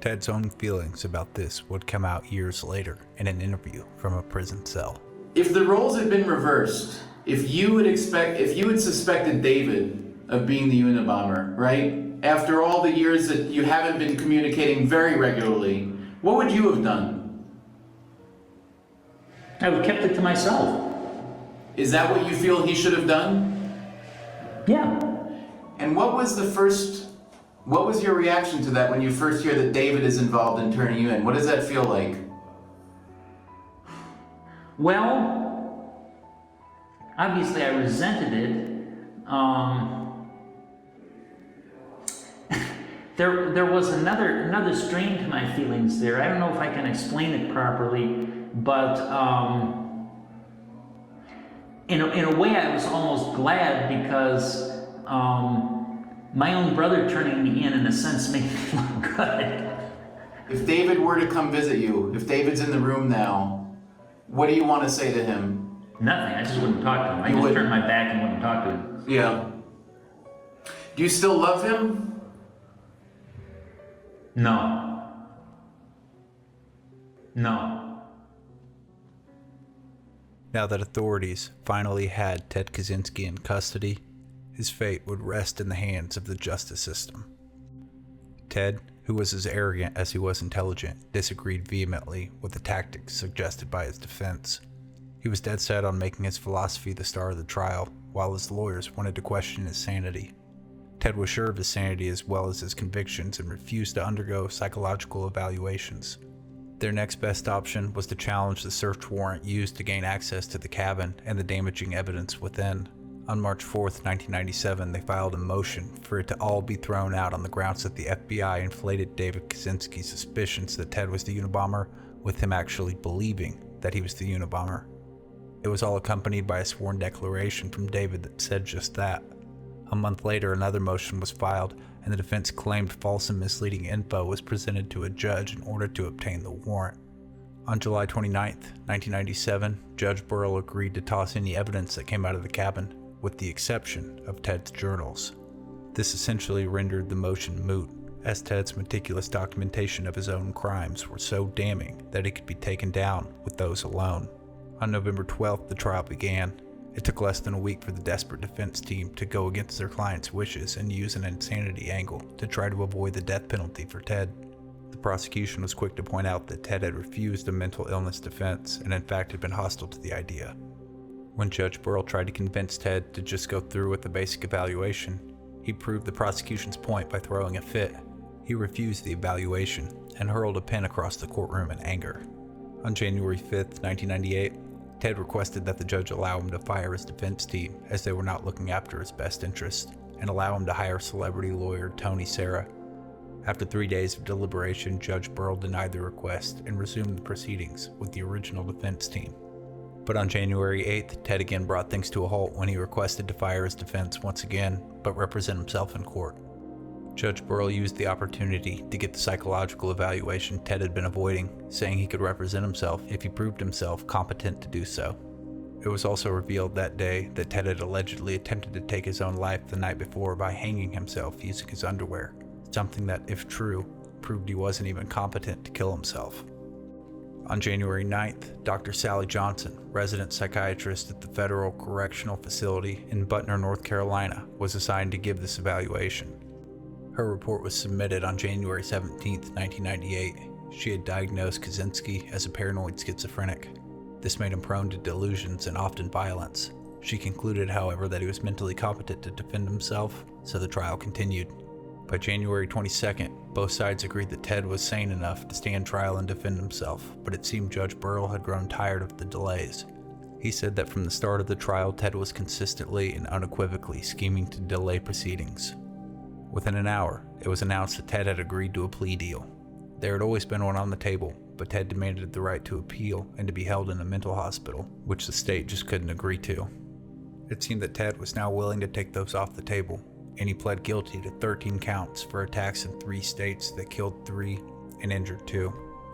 Ted's own feelings about this would come out years later in an interview from a prison cell. If the roles had been reversed, if you had suspected David of being the Unabomber, right? After all the years that you haven't been communicating very regularly, what would you have done? I would have kept it to myself. Is that what you feel he should have done? Yeah. And what was your reaction to that when you first hear that David is involved in turning you in? What does that feel like? Well, obviously I resented it. There was another strain to my feelings there. I don't know if I can explain it properly, but in a way I was almost glad because my own brother turning me in a sense made me feel good. If David were to come visit you, if David's in the room now, what do you want to say to him? Nothing, I just wouldn't talk to him. I just turned my back and wouldn't talk to him. Yeah. Do you still love him? No. No. Now that authorities finally had Ted Kaczynski in custody, his fate would rest in the hands of the justice system. Ted, who was as arrogant as he was intelligent, disagreed vehemently with the tactics suggested by his defense. He was dead set on making his philosophy the star of the trial, while his lawyers wanted to question his sanity. Ted was sure of his sanity as well as his convictions and refused to undergo psychological evaluations. Their next best option was to challenge the search warrant used to gain access to the cabin and the damaging evidence within. On March 4th, 1997, they filed a motion for it to all be thrown out on the grounds that the FBI inflated David Kaczynski's suspicions that Ted was the Unabomber, with him actually believing that he was the Unabomber. It was all accompanied by a sworn declaration from David that said just that. A month later, another motion was filed, and the defense claimed false and misleading info was presented to a judge in order to obtain the warrant. On July 29, 1997, Judge Burrell agreed to toss any evidence that came out of the cabin, with the exception of Ted's journals. This essentially rendered the motion moot, as Ted's meticulous documentation of his own crimes were so damning that it could be taken down with those alone. On November 12th, the trial began. It took less than a week for the desperate defense team to go against their client's wishes and use an insanity angle to try to avoid the death penalty for Ted. The prosecution was quick to point out that Ted had refused a mental illness defense and in fact had been hostile to the idea. When Judge Burrell tried to convince Ted to just go through with the basic evaluation, he proved the prosecution's point by throwing a fit. He refused the evaluation and hurled a pen across the courtroom in anger. On January 5th, 1998, Ted requested that the judge allow him to fire his defense team as they were not looking after his best interest, and allow him to hire celebrity lawyer Tony Serra. After 3 days of deliberation, Judge Burrell denied the request and resumed the proceedings with the original defense team. But on January 8th, Ted again brought things to a halt when he requested to fire his defense once again, but represent himself in court. Judge Burrell used the opportunity to get the psychological evaluation Ted had been avoiding, saying he could represent himself if he proved himself competent to do so. It was also revealed that day that Ted had allegedly attempted to take his own life the night before by hanging himself using his underwear, something that, if true, proved he wasn't even competent to kill himself. On January 9th, Dr. Sally Johnson, resident psychiatrist at the Federal Correctional Facility in Butner, North Carolina, was assigned to give this evaluation. Her report was submitted on January 17, 1998. She had diagnosed Kaczynski as a paranoid schizophrenic. This made him prone to delusions and often violence. She concluded, however, that he was mentally competent to defend himself, so the trial continued. By January 22nd, both sides agreed that Ted was sane enough to stand trial and defend himself, but it seemed Judge Burrell had grown tired of the delays. He said that from the start of the trial, Ted was consistently and unequivocally scheming to delay proceedings. Within an hour, it was announced that Ted had agreed to a plea deal. There had always been one on the table, but Ted demanded the right to appeal and to be held in a mental hospital, which the state just couldn't agree to. It seemed that Ted was now willing to take those off the table, and he pled guilty to 13 counts for attacks in 3 states that killed 3 and injured 2.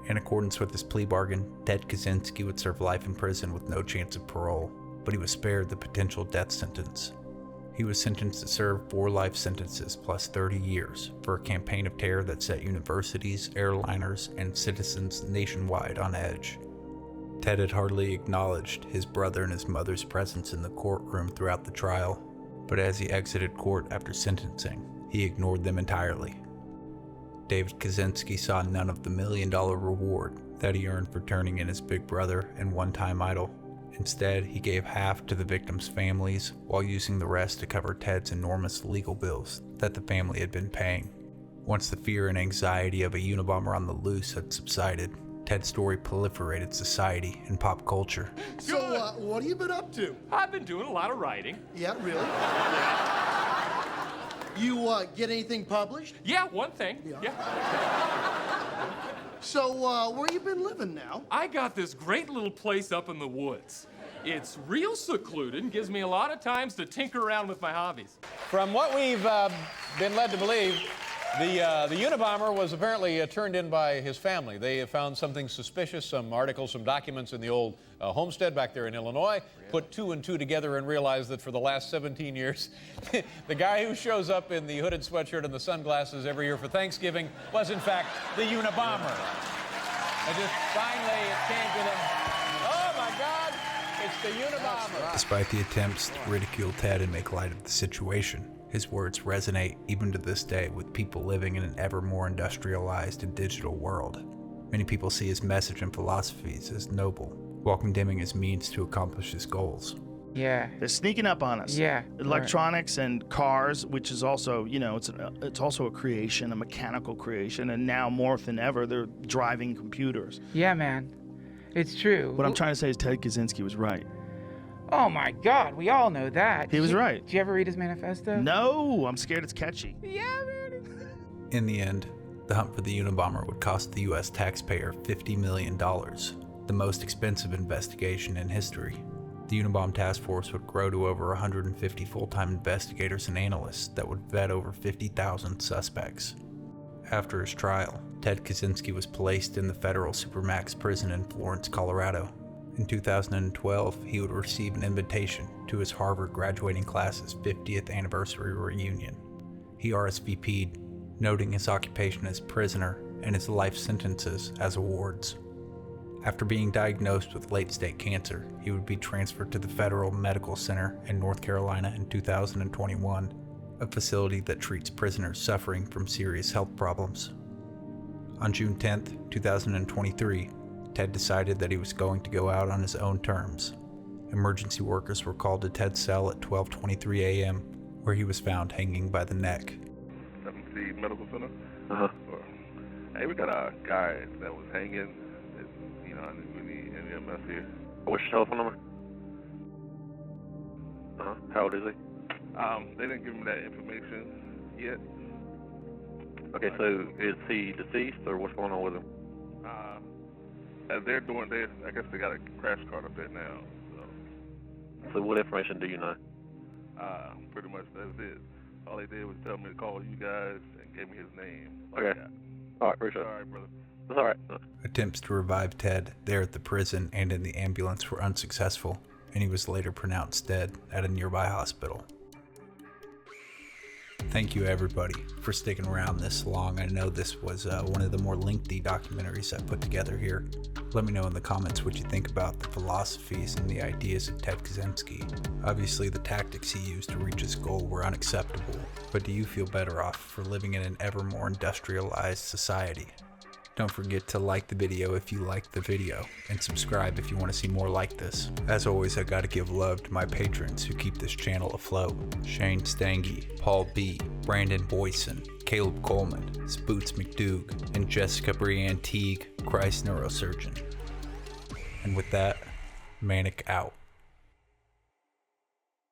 In accordance with his plea bargain, Ted Kaczinski would serve life in prison with no chance of parole, but he was spared the potential death sentence. He was sentenced to serve 4 life sentences plus 30 years for a campaign of terror that set universities, airliners, and citizens nationwide on edge. Ted had hardly acknowledged his brother and his mother's presence in the courtroom throughout the trial, but as he exited court after sentencing, he ignored them entirely. David Kaczinski saw none of the $1 million reward that he earned for turning in his big brother and one-time idol. Instead, he gave half to the victims' families while using the rest to cover Ted's enormous legal bills that the family had been paying. Once the fear and anxiety of a Unabomber on the loose had subsided, Ted's story proliferated society and pop culture. So, what have you been up to? I've been doing a lot of writing. Yeah, really? You get anything published? Yeah, one thing. Yeah. So, where you been living now? I got this great little place up in the woods. It's real secluded and gives me a lot of times to tinker around with my hobbies. From what we've been led to believe, the Unabomber was apparently turned in by his family. They have found something suspicious, some articles, some documents in the old homestead back there in Illinois, put 2 and 2 together and realized that for the last 17 years, the guy who shows up in the hooded sweatshirt and the sunglasses every year for Thanksgiving was in fact the Unabomber. And just finally it came to them, oh my God, it's the Unabomber. Despite the attempts to ridicule Ted and make light of the situation, his words resonate even to this day with people living in an ever more industrialized and digital world. Many people see his message and philosophies as noble, while condemning his means to accomplish his goals. Yeah. They're sneaking up on us. Yeah. Electronics and cars, which is also, it's also a creation, a mechanical creation, and now more than ever, they're driving computers. Yeah, man. It's true. What I'm trying to say is Ted Kaczynski was right. Oh my God, we all know that. He was right. Did you ever read his manifesto? No, I'm scared it's catchy. Yeah, man. In the end, the hunt for the Unabomber would cost the US taxpayer $50 million, the most expensive investigation in history. The Unabomber task force would grow to over 150 full-time investigators and analysts that would vet over 50,000 suspects. After his trial, Ted Kaczinski was placed in the federal Supermax prison in Florence, Colorado. In 2012, he would receive an invitation to his Harvard graduating class's 50th anniversary reunion. He RSVP'd, noting his occupation as prisoner and his life sentences as awards. After being diagnosed with late-stage cancer, he would be transferred to the Federal Medical Center in North Carolina in 2021, a facility that treats prisoners suffering from serious health problems. On June 10, 2023, Ted decided that he was going to go out on his own terms. Emergency workers were called to Ted's cell at 12:23 a.m., where he was found hanging by the neck. 7C Medical Center? Uh-huh. Hey, we got a guy that was hanging, we need an EMS here. What's your telephone number? Uh-huh. How old is he? They didn't give me that information yet. Okay, so is he deceased, or what's going on with him? As they're doing this, I guess they got a crash cart up there now. So what information do you know? Pretty much that's it. All they did was tell me to call you guys and gave me his name. Okay. All right, appreciate it. All right, brother. That's all right. Attempts to revive Ted there at the prison and in the ambulance were unsuccessful, and he was later pronounced dead at a nearby hospital. Thank you everybody for sticking around this long. I know this was one of the more lengthy documentaries I put together here. Let me know in the comments what you think about the philosophies and the ideas of Ted Kaczynski. Obviously the tactics he used to reach his goal were unacceptable, but do you feel better off for living in an ever more industrialized society? Don't forget to like the video if you liked the video, and subscribe if you want to see more like this. As always, I gotta give love to my patrons who keep this channel afloat. Shane Stange, Paul B., Brandon Boyson, Caleb Coleman, Spoots McDoug, and Jessica Brianne Teague, Christ Neurosurgeon. And with that, Manic out.